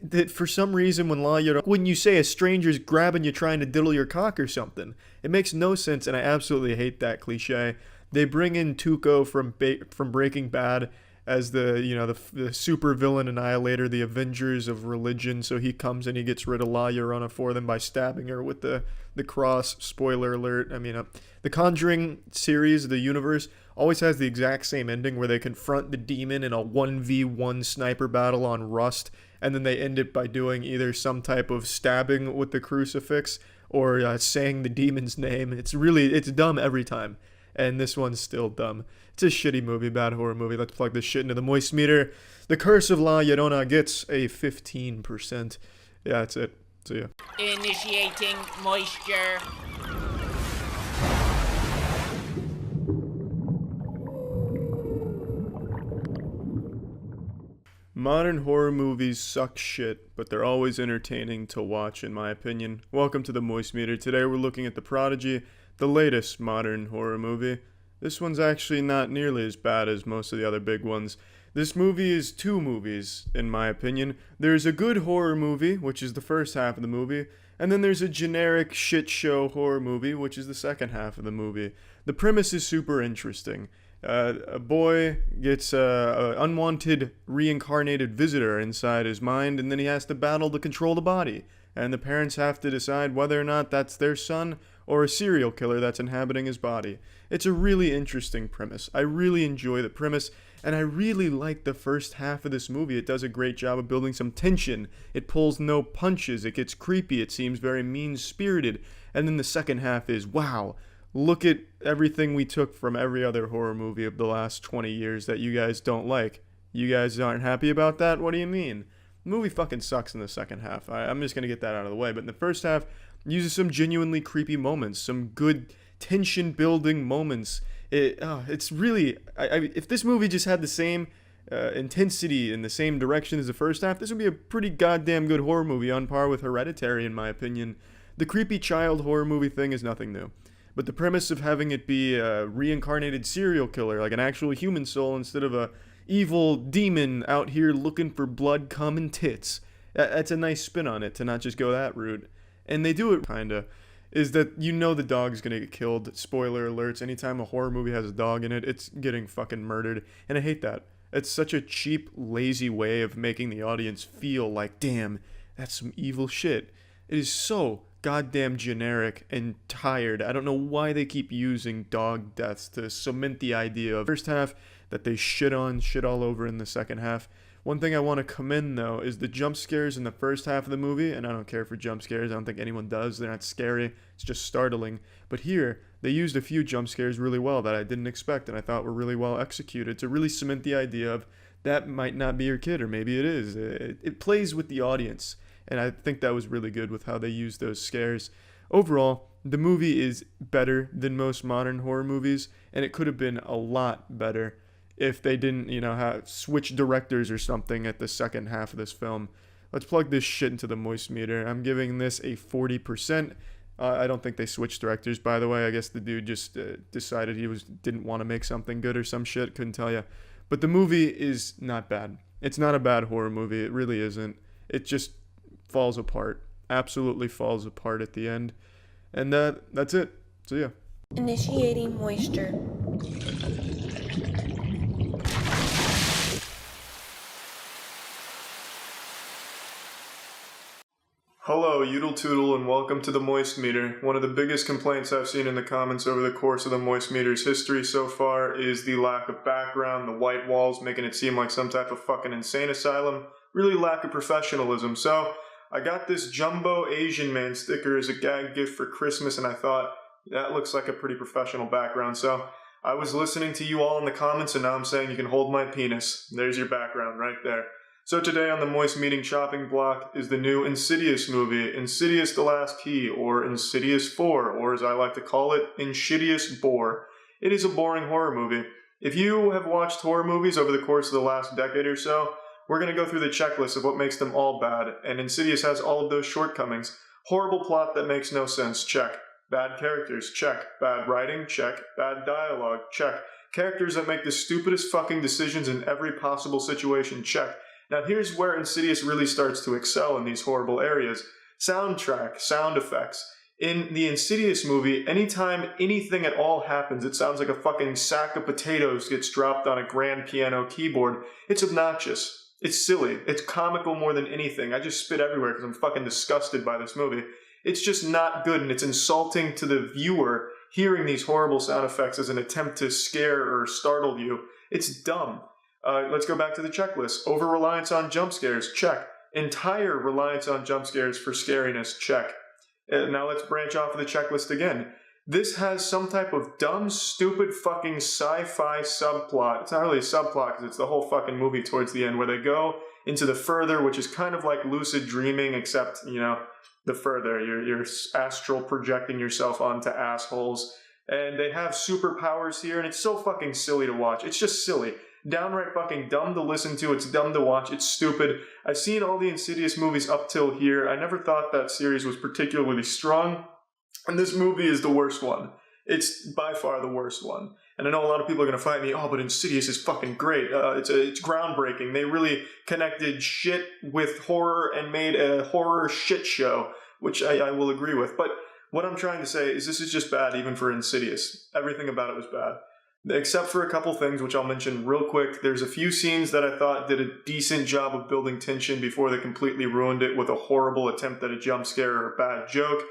that for some reason when you say a stranger's grabbing you trying to diddle your cock or something, it makes no sense, and I absolutely hate that cliche. They bring in Tuco from Breaking Bad as the super villain annihilator, the Avengers of religion, so he comes and he gets rid of La Llorona for them by stabbing her with the cross. Spoiler alert. I mean, the Conjuring series, the universe, always has the exact same ending where they confront the demon in a 1v1 sniper battle on Rust, and then they end it by doing either some type of stabbing with the crucifix or saying the demon's name. It's dumb every time, and this one's still dumb. It's a shitty movie, bad horror movie. Let's plug this shit into the moist meter. The Curse of La Llorona gets a 15%. Yeah, that's it. See ya. Initiating moisture. Modern horror movies suck shit, but they're always entertaining to watch, in my opinion. Welcome to the Moist Meter. Today we're looking at The Prodigy, the latest modern horror movie. This one's actually not nearly as bad as most of the other big ones. This movie is two movies, in my opinion. There's a good horror movie, which is the first half of the movie, and then there's a generic shit show horror movie, which is the second half of the movie. The premise is super interesting. A boy gets an unwanted reincarnated visitor inside his mind, and then he has to battle to control the body. And the parents have to decide whether or not that's their son or a serial killer that's inhabiting his body. It's a really interesting premise. I really enjoy the premise, and I really like the first half of this movie. It does a great job of building some tension. It pulls no punches. It gets creepy. It seems very mean-spirited. And then the second half is, wow, look at everything we took from every other horror movie of the last 20 years that you guys don't like. You guys aren't happy about that? What do you mean? The movie fucking sucks in the second half. I'm just going to get that out of the way. But in the first half, uses some genuinely creepy moments, some good tension-building moments. It's really... if this movie just had the same intensity and the same direction as the first half, this would be a pretty goddamn good horror movie, on par with Hereditary, in my opinion. The creepy child horror movie thing is nothing new. But the premise of having it be a reincarnated serial killer, like an actual human soul, instead of a evil demon out here looking for blood, cum, and tits, that's a nice spin on it, to not just go that route. And they do it, kinda, is that the dog's gonna get killed. Spoiler alerts, anytime a horror movie has a dog in it, it's getting fucking murdered. And I hate that. It's such a cheap, lazy way of making the audience feel like, damn, that's some evil shit. It is so goddamn generic and tired. I don't know why they keep using dog deaths to cement the idea of the first half that they shit all over in the second half. One thing I want to commend, though, is the jump scares in the first half of the movie, and I don't care for jump scares. I don't think anyone does. They're not scary. It's just startling. But here, they used a few jump scares really well that I didn't expect and I thought were really well executed to really cement the idea of that might not be your kid, or maybe it is. It plays with the audience, and I think that was really good with how they used those scares. Overall, the movie is better than most modern horror movies, and it could have been a lot better if they didn't, switch directors or something at the second half of this film. Let's plug this shit into the moist meter. I'm giving this a 40%. I don't think they switched directors, by the way. I guess the dude just decided he didn't want to make something good or some shit. Couldn't tell you. But the movie is not bad. It's not a bad horror movie. It really isn't. It just falls apart. Absolutely falls apart at the end. And that's it. See ya. Initiating moisture. Hello, Yoodle Toodle, and welcome to the Moist Meter. One of the biggest complaints I've seen in the comments over the course of the Moist Meter's history so far is the lack of background, the white walls making it seem like some type of fucking insane asylum, really lack of professionalism. So, I got this jumbo Asian man sticker as a gag gift for Christmas, and I thought, that looks like a pretty professional background. So, I was listening to you all in the comments, and now I'm saying you can hold my penis. There's your background right there. So today on the Moist Meeting chopping block is the new Insidious movie, Insidious the Last Key, or Insidious 4, or as I like to call it, Insidious Bore. It is a boring horror movie. If you have watched horror movies over the course of the last decade or so, we're going to go through the checklist of what makes them all bad, and Insidious has all of those shortcomings. Horrible plot that makes no sense, check. Bad characters, check. Bad writing, check. Bad dialogue, check. Characters that make the stupidest fucking decisions in every possible situation, check. Now here's where Insidious really starts to excel in these horrible areas. Soundtrack, sound effects. In the Insidious movie, anytime anything at all happens, it sounds like a fucking sack of potatoes gets dropped on a grand piano keyboard. It's obnoxious. It's silly. It's comical more than anything. I just spit everywhere because I'm fucking disgusted by this movie. It's just not good, and it's insulting to the viewer hearing these horrible sound effects as an attempt to scare or startle you. It's dumb. Let's go back to the checklist. Over-reliance on jump scares, check. Entire reliance on jump scares for scariness, check. Now let's branch off of the checklist again. This has some type of dumb, stupid fucking sci-fi subplot. It's not really a subplot because it's the whole fucking movie towards the end where they go into the further, which is kind of like lucid dreaming, except, the further. You're astral projecting yourself onto assholes. And they have superpowers here, and it's so fucking silly to watch. It's just silly. Downright fucking dumb to listen to, it's dumb to watch, it's stupid. I've seen all the Insidious movies up till here. I never thought that series was particularly strong, and this movie is the worst one. It's by far the worst one. And I know a lot of people are going to fight me, oh, but Insidious is fucking great. It's groundbreaking. They really connected shit with horror and made a horror shit show, which I will agree with. But what I'm trying to say is this is just bad even for Insidious. Everything about it was bad. Except for a couple things, which I'll mention real quick. There's a few scenes that I thought did a decent job of building tension before they completely ruined it with a horrible attempt at a jump scare or a bad joke.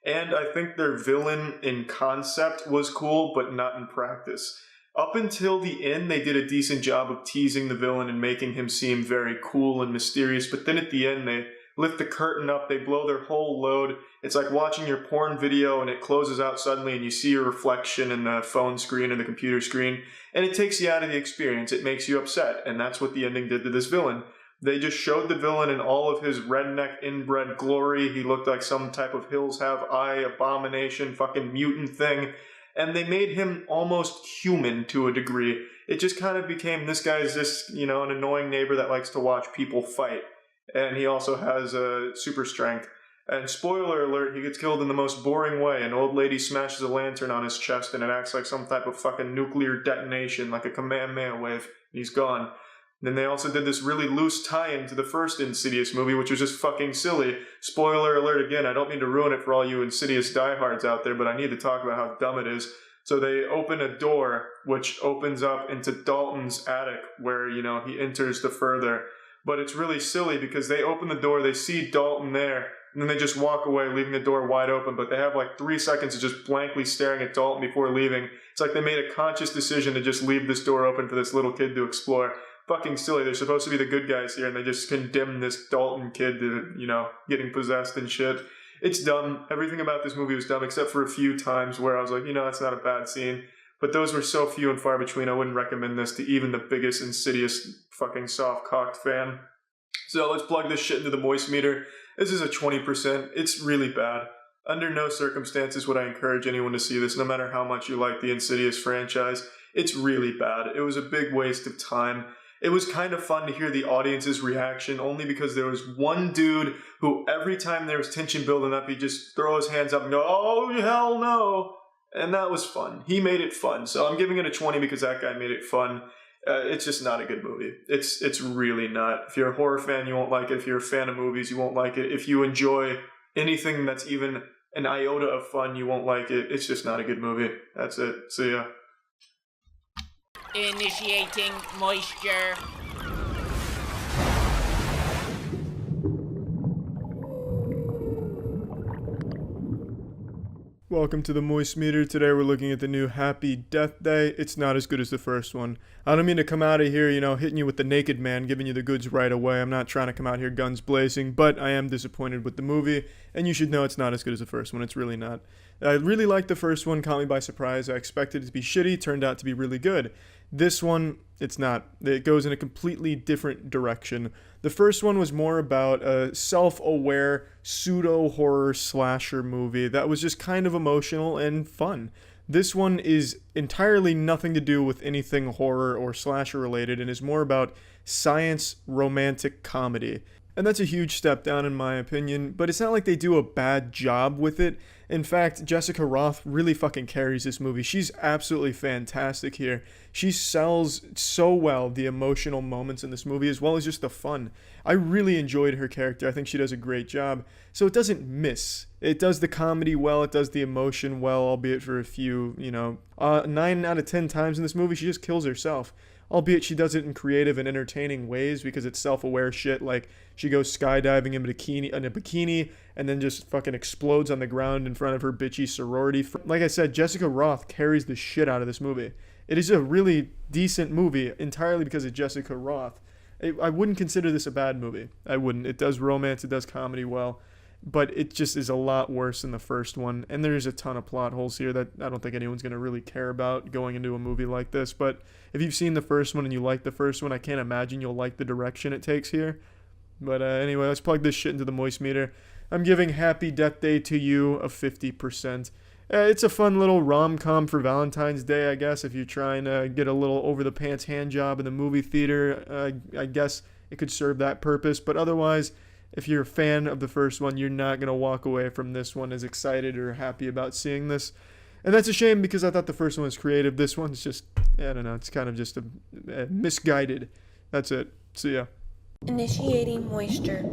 And I think their villain in concept was cool, but not in practice. Up until the end, they did a decent job of teasing the villain and making him seem very cool and mysterious, but then at the end, they lift the curtain up, they blow their whole load. It's like watching your porn video and it closes out suddenly and you see your reflection in the phone screen and the computer screen, and it takes you out of the experience. It makes you upset, and that's what the ending did to this villain. They just showed the villain in all of his redneck inbred glory. He looked like some type of Hills Have Eye abomination, fucking mutant thing, and they made him almost human to a degree. It just kind of became, this guy's just, an annoying neighbor that likes to watch people fight. And he also has super strength. And spoiler alert, he gets killed in the most boring way. An old lady smashes a lantern on his chest and it acts like some type of fucking nuclear detonation, like a Kamehameha wave. He's gone. Then they also did this really loose tie-in to the first Insidious movie, which was just fucking silly. Spoiler alert again, I don't mean to ruin it for all you Insidious diehards out there, but I need to talk about how dumb it is. So they open a door which opens up into Dalton's attic where, he enters the further. But it's really silly because they open the door, they see Dalton there, and then they just walk away, leaving the door wide open. But they have like 3 seconds of just blankly staring at Dalton before leaving. It's like they made a conscious decision to just leave this door open for this little kid to explore. Fucking silly. They're supposed to be the good guys here, and they just condemn this Dalton kid to, getting possessed and shit. It's dumb. Everything about this movie was dumb, except for a few times where I was like, that's not a bad scene. But those were so few and far between, I wouldn't recommend this to even the biggest Insidious fucking soft-cocked fan. So let's plug this shit into the moist meter. This is a 20%. It's really bad. Under no circumstances would I encourage anyone to see this, no matter how much you like the Insidious franchise. It's really bad. It was a big waste of time. It was kind of fun to hear the audience's reaction, only because there was one dude who every time there was tension building up, he'd just throw his hands up and go, "Oh, hell no." And that was fun. He made it fun. So I'm giving it a 20 because that guy made it fun. It's just not a good movie. It's really not. If you're a horror fan, you won't like it. If you're a fan of movies, you won't like it. If you enjoy anything that's even an iota of fun, you won't like it. It's just not a good movie. That's it. See ya. Initiating moisture. Welcome to the Moist Meter. Today we're looking at the new Happy Death Day. It's not as good as the first one. I don't mean to come out of here, hitting you with the naked man, giving you the goods right away. I'm not trying to come out here guns blazing, but I am disappointed with the movie, and you should know it's not as good as the first one. It's really not. I really liked the first one, caught me by surprise. I expected it to be shitty, turned out to be really good. This one, it's not. It goes in a completely different direction. The first one was more about a self-aware pseudo-horror slasher movie that was just kind of emotional and fun. This one is entirely nothing to do with anything horror or slasher related and is more about science romantic comedy. And that's a huge step down in my opinion, but it's not like they do a bad job with it. In fact, Jessica Rothe really fucking carries this movie. She's absolutely fantastic here. She sells so well the emotional moments in this movie as well as just the fun. I really enjoyed her character. I think she does a great job. So it doesn't miss. It does the comedy well. It does the emotion well, albeit for a few, 9 out of 10 times in this movie, she just kills herself. Albeit she does it in creative and entertaining ways because it's self-aware shit, like she goes skydiving in a bikini and then just fucking explodes on the ground in front of her bitchy sorority. Like I said, Jessica Rothe carries the shit out of this movie. It is a really decent movie entirely because of Jessica Rothe. I wouldn't consider this a bad movie. I wouldn't. It does romance, it does comedy well, but it just is a lot worse than the first one. And there's a ton of plot holes here that I don't think anyone's going to really care about going into a movie like this. But if you've seen the first one and you like the first one, I can't imagine you'll like the direction it takes here. But anyway, let's plug this shit into the moist meter. I'm giving Happy Death Day to You a 50%. It's a fun little rom-com for Valentine's Day, I guess. If you're trying to get a little over-the-pants hand job in the movie theater, I guess it could serve that purpose. But otherwise, if you're a fan of the first one, you're not going to walk away from this one as excited or happy about seeing this. And that's a shame because I thought the first one was creative. This one's just, I don't know, it's kind of just a misguided. That's it. See ya. Initiating moisture.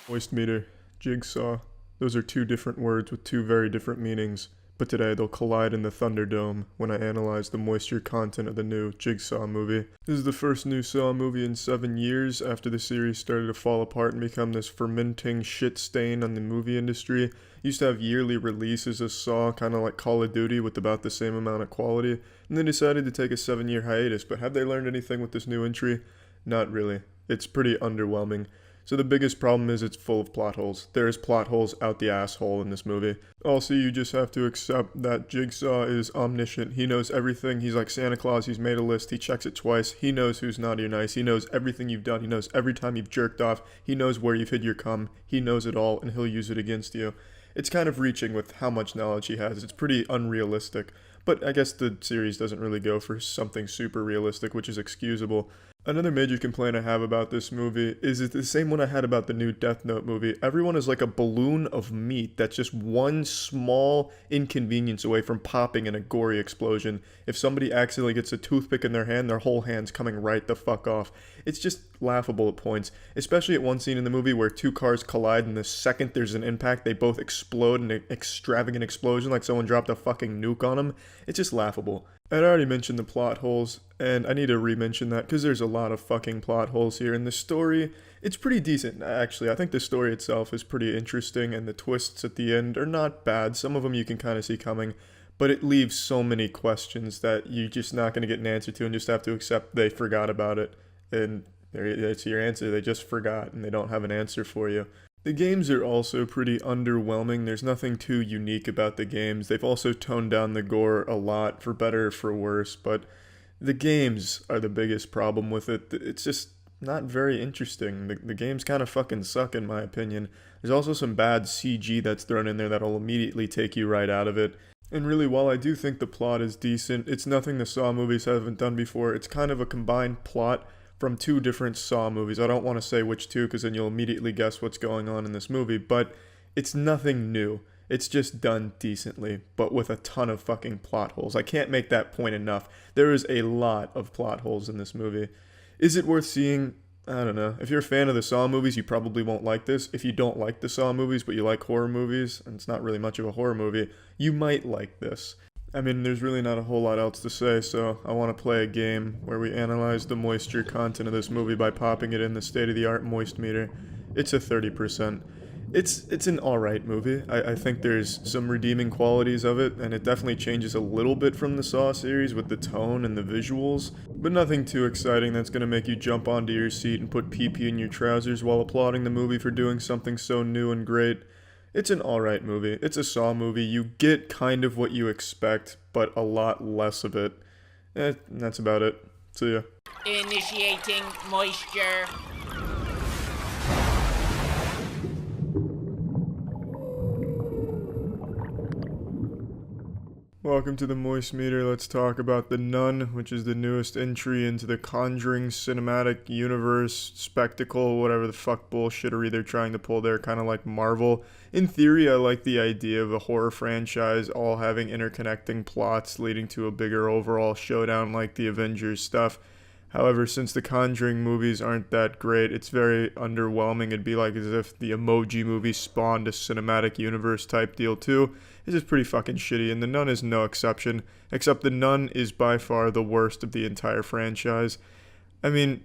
Moist meter, Jigsaw. Those are two different words with two very different meanings. But today they'll collide in the Thunderdome when I analyze the moisture content of the new Jigsaw movie. This is the first new Saw movie in 7 years after the series started to fall apart and become this fermenting shit stain on the movie industry. Used to have yearly releases of Saw, kind of like Call of Duty with about the same amount of quality, and they decided to take a 7-year hiatus. But have they learned anything with this new entry? Not really. It's pretty underwhelming. So the biggest problem is it's full of plot holes. There's plot holes out the asshole in this movie. Also, you just have to accept that Jigsaw is omniscient. He knows everything. He's like Santa Claus. He's made a list. He checks it twice. He knows who's naughty or nice. He knows everything you've done. He knows every time you've jerked off. He knows where you've hid your cum. He knows it all, and he'll use it against you. It's kind of reaching with how much knowledge he has. It's pretty unrealistic. But I guess the series doesn't really go for something super realistic, which is excusable. Another major complaint I have about this movie is it's the same one I had about the new Death Note movie. Everyone is like a balloon of meat that's just one small inconvenience away from popping in a gory explosion. If somebody accidentally gets a toothpick in their hand, their whole hand's coming right the fuck off. It's just laughable at points, especially at one scene in the movie where two cars collide and the second there's an impact, they both explode in an extravagant explosion like someone dropped a fucking nuke on them. It's just laughable. I'd already mentioned the plot holes, and I need to re-mention that because there's a lot of fucking plot holes here. And the story, it's pretty decent, actually. I think the story itself is pretty interesting, and the twists at the end are not bad. Some of them you can kind of see coming, but it leaves so many questions that you're just not going to get an answer to and just have to accept they forgot about it. And that's your answer. They just forgot, and they don't have an answer for you. The games are also pretty underwhelming. There's nothing too unique about the games. They've also toned down the gore a lot, for better or for worse, but the games are the biggest problem with it. It's just not very interesting. The games kind of fucking suck, in my opinion. There's also some bad CG that's thrown in there that'll immediately take you right out of it. And really, while I do think the plot is decent, it's nothing the Saw movies haven't done before. It's kind of a combined plot from two different Saw movies. I don't want to say which two because then you'll immediately guess what's going on in this movie, but it's nothing new. It's just done decently, but with a ton of fucking plot holes. I can't make that point enough. There is a lot of plot holes in this movie. Is it worth seeing? I don't know. If you're a fan of the Saw movies, you probably won't like this. If you don't like the Saw movies, but you like horror movies, and it's not really much of a horror movie, you might like this. I mean, there's really not a whole lot else to say, so I want to play a game where we analyze the moisture content of this movie by popping it in the state-of-the-art moist meter. It's a 30%. It's an alright movie. I think there's some redeeming qualities of it, and it definitely changes a little bit from the Saw series with the tone and the visuals, but nothing too exciting that's going to make you jump onto your seat and put pee-pee in your trousers while applauding the movie for doing something so new and great. It's an alright movie. It's a Saw movie. You get kind of what you expect, but a lot less of it. That's about it. See ya. Initiating moisture. Welcome to the Moist Meter. Let's talk about The Nun, which is the newest entry into the Conjuring cinematic universe, spectacle, whatever the fuck bullshittery they're trying to pull there, kind of like Marvel. In theory, I like the idea of a horror franchise all having interconnecting plots leading to a bigger overall showdown like the Avengers stuff. However, since the Conjuring movies aren't that great, it's very underwhelming. It'd be like as if the Emoji movie spawned a cinematic universe type deal too. It's just pretty fucking shitty, and The Nun is no exception, except The Nun is by far the worst of the entire franchise. I mean,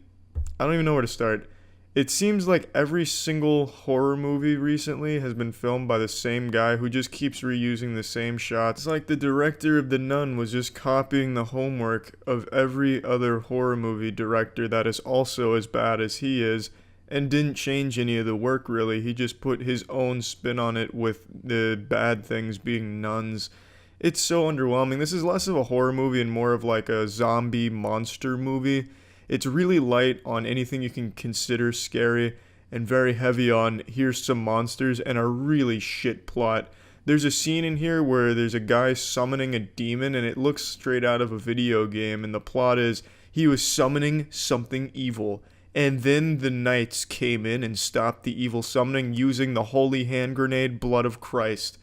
I don't even know where to start. It seems like every single horror movie recently has been filmed by the same guy who just keeps reusing the same shots. It's like the director of The Nun was just copying the homework of every other horror movie director that is also as bad as he is, and didn't change any of the work really. He just put his own spin on it with the bad things being nuns. It's so underwhelming. This is less of a horror movie and more of like a zombie monster movie. It's really light on anything you can consider scary and very heavy on here's some monsters and a really shit plot. There's a scene in here where there's a guy summoning a demon and it looks straight out of a video game, and the plot is he was summoning something evil. And then the knights came in and stopped the evil summoning using the holy hand grenade blood of Christ.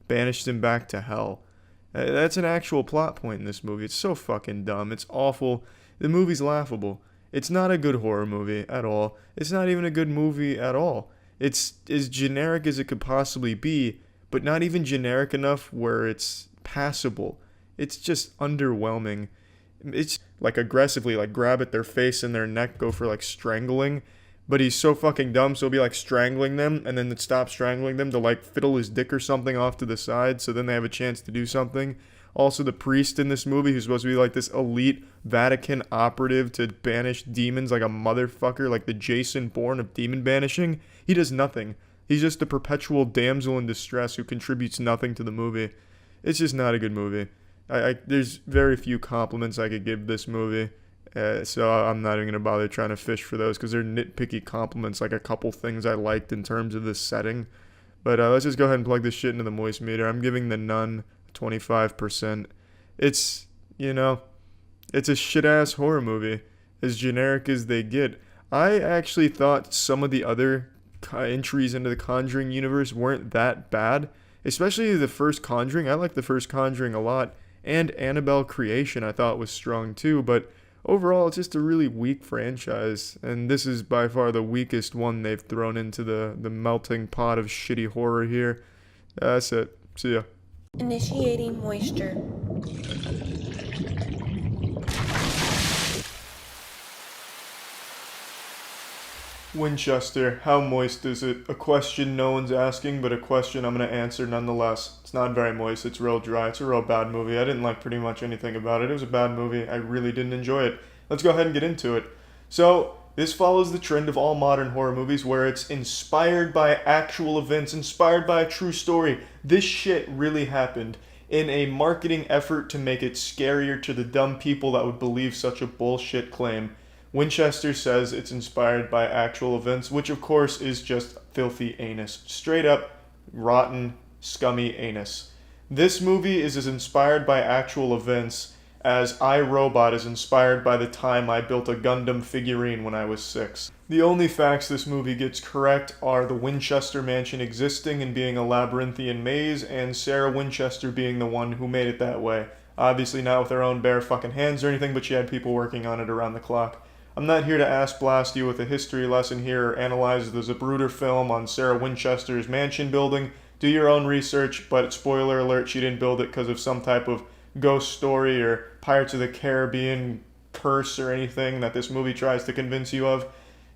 Banished him back to hell. That's an actual plot point in this movie. It's so fucking dumb. It's awful. The movie's laughable. It's not a good horror movie at all. It's not even a good movie at all. It's as generic as it could possibly be, but not even generic enough where it's passable. It's just underwhelming. It's like aggressively like grab at their face and their neck, go for like strangling, but he's so fucking dumb, so he'll be like strangling them and then stop strangling them to like fiddle his dick or something off to the side, so then they have a chance to do something. Also, the priest in this movie, who's supposed to be like this elite Vatican operative to banish demons like a motherfucker, like the Jason Bourne of demon banishing, he does nothing. He's just a perpetual damsel in distress who contributes nothing to the movie. It's just not a good movie. There's very few compliments I could give this movie, so I'm not even going to bother trying to fish for those because they're nitpicky compliments, like a couple things I liked in terms of the setting. But let's just go ahead and plug this shit into the moist meter. I'm giving The Nun 25%. It's, it's a shit-ass horror movie. as generic as they get. I actually thought some of the other entries into the Conjuring universe weren't that bad, especially the first Conjuring. I like the first Conjuring a lot, and Annabelle Creation I thought was strong too, but overall it's just a really weak franchise, and this is by far the weakest one they've thrown into the melting pot of shitty horror here. That's it. See ya. Initiating moisture. Winchester, how moist is it? A question no one's asking, but a question I'm going to answer nonetheless. It's not very moist, it's real dry, it's a real bad movie. I didn't like pretty much anything about it. It was a bad movie, I really didn't enjoy it. Let's go ahead and get into it. So, this follows the trend of all modern horror movies where it's inspired by actual events, inspired by a true story. This shit really happened in a marketing effort to make it scarier to the dumb people that would believe such a bullshit claim. Winchester says it's inspired by actual events, which of course is just filthy anus. Straight up, rotten, scummy anus. This movie is as inspired by actual events as I, Robot is inspired by the time I built a Gundam figurine when I was 6. The only facts this movie gets correct are the Winchester mansion existing and being a labyrinthian maze, and Sarah Winchester being the one who made it that way. Obviously not with her own bare fucking hands or anything, but she had people working on it around the clock. I'm not here to ass blast you with a history lesson here or analyze the Zapruder film on Sarah Winchester's mansion building. Do your own research, but spoiler alert, she didn't build it because of some type of ghost story or Pirates of the Caribbean curse or anything that this movie tries to convince you of.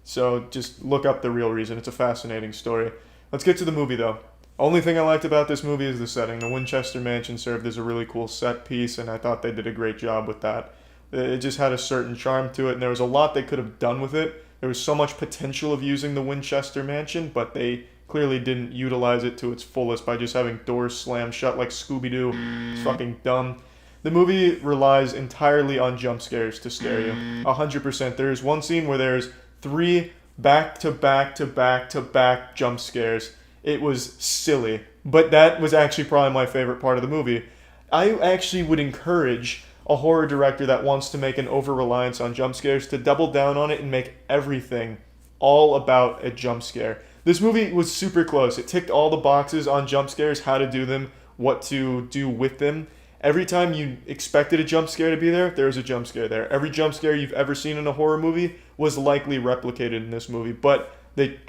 So just look up the real reason. It's a fascinating story. Let's get to the movie though. Only thing I liked about this movie is the setting. The Winchester mansion served as a really cool set piece, and I thought they did a great job with that. It just had a certain charm to it, and there was a lot they could have done with it. There was so much potential of using the Winchester mansion, but they clearly didn't utilize it to its fullest by just having doors slammed shut like Scooby-Doo. It's fucking dumb. The movie relies entirely on jump scares to scare you. 100%. There is one scene where there's 3 back-to-back-to-back-to-back jump scares. It was silly, but that was actually probably my favorite part of the movie. I actually would encourage a horror director that wants to make an over-reliance on jump scares to double down on it and make everything all about a jump scare. This movie was super close. It ticked all the boxes on jump scares, how to do them, what to do with them. Every time you expected a jump scare to be there, there was a jump scare there. Every jump scare you've ever seen in a horror movie was likely replicated in this movie, but they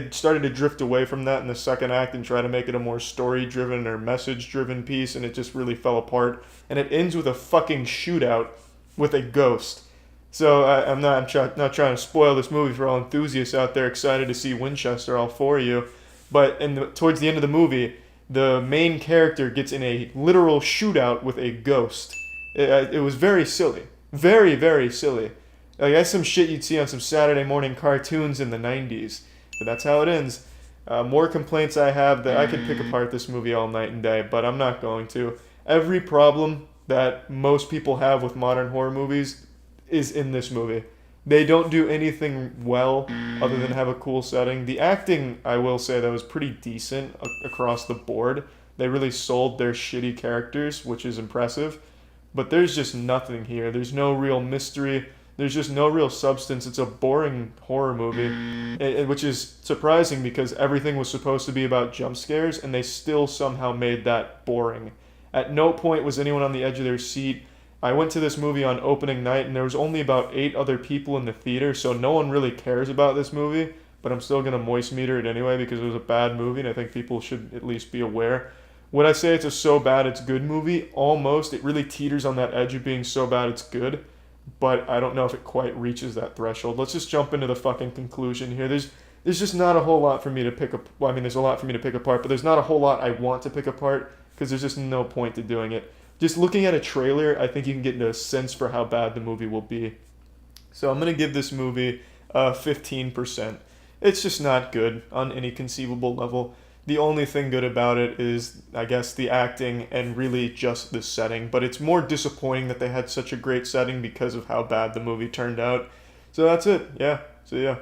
started to drift away from that in the second act and try to make it a more story-driven or message-driven piece, and it just really fell apart. And it ends with a fucking shootout with a ghost. So I'm not trying to spoil this movie for all enthusiasts out there excited to see Winchester all for you, but towards the end of the movie, the main character gets in a literal shootout with a ghost. It was very silly. Very, very silly. Like, that's some shit you'd see on some Saturday morning cartoons in the 90s. But that's how it ends. More complaints I have that I could pick apart this movie all night and day, but I'm not going to. Every problem that most people have with modern horror movies is in this movie. They don't do anything well other than have a cool setting. The acting, I will say, that was pretty decent across the board. They really sold their shitty characters, which is impressive. But there's just nothing here. There's no real mystery. There's just no real substance. It's a boring horror movie, which is surprising because everything was supposed to be about jump scares, and they still somehow made that boring. At no point was anyone on the edge of their seat. I went to this movie on opening night, and there was only about 8 other people in the theater, so no one really cares about this movie, but I'm still going to moist meter it anyway because it was a bad movie, and I think people should at least be aware. Would I say it's a so bad it's good movie? Almost. It really teeters on that edge of being so bad it's good, but I don't know if it quite reaches that threshold. Let's just jump into the fucking conclusion here. There's just not a whole lot for me to pick up. Well, I mean, there's a lot for me to pick apart, but there's not a whole lot I want to pick apart because there's just no point to doing it. Just looking at a trailer, I think you can get a sense for how bad the movie will be. So I'm going to give this movie 15%. It's just not good on any conceivable level. The only thing good about it is, I guess, the acting and really just the setting. But it's more disappointing that they had such a great setting because of how bad the movie turned out. So that's it. Yeah. See ya.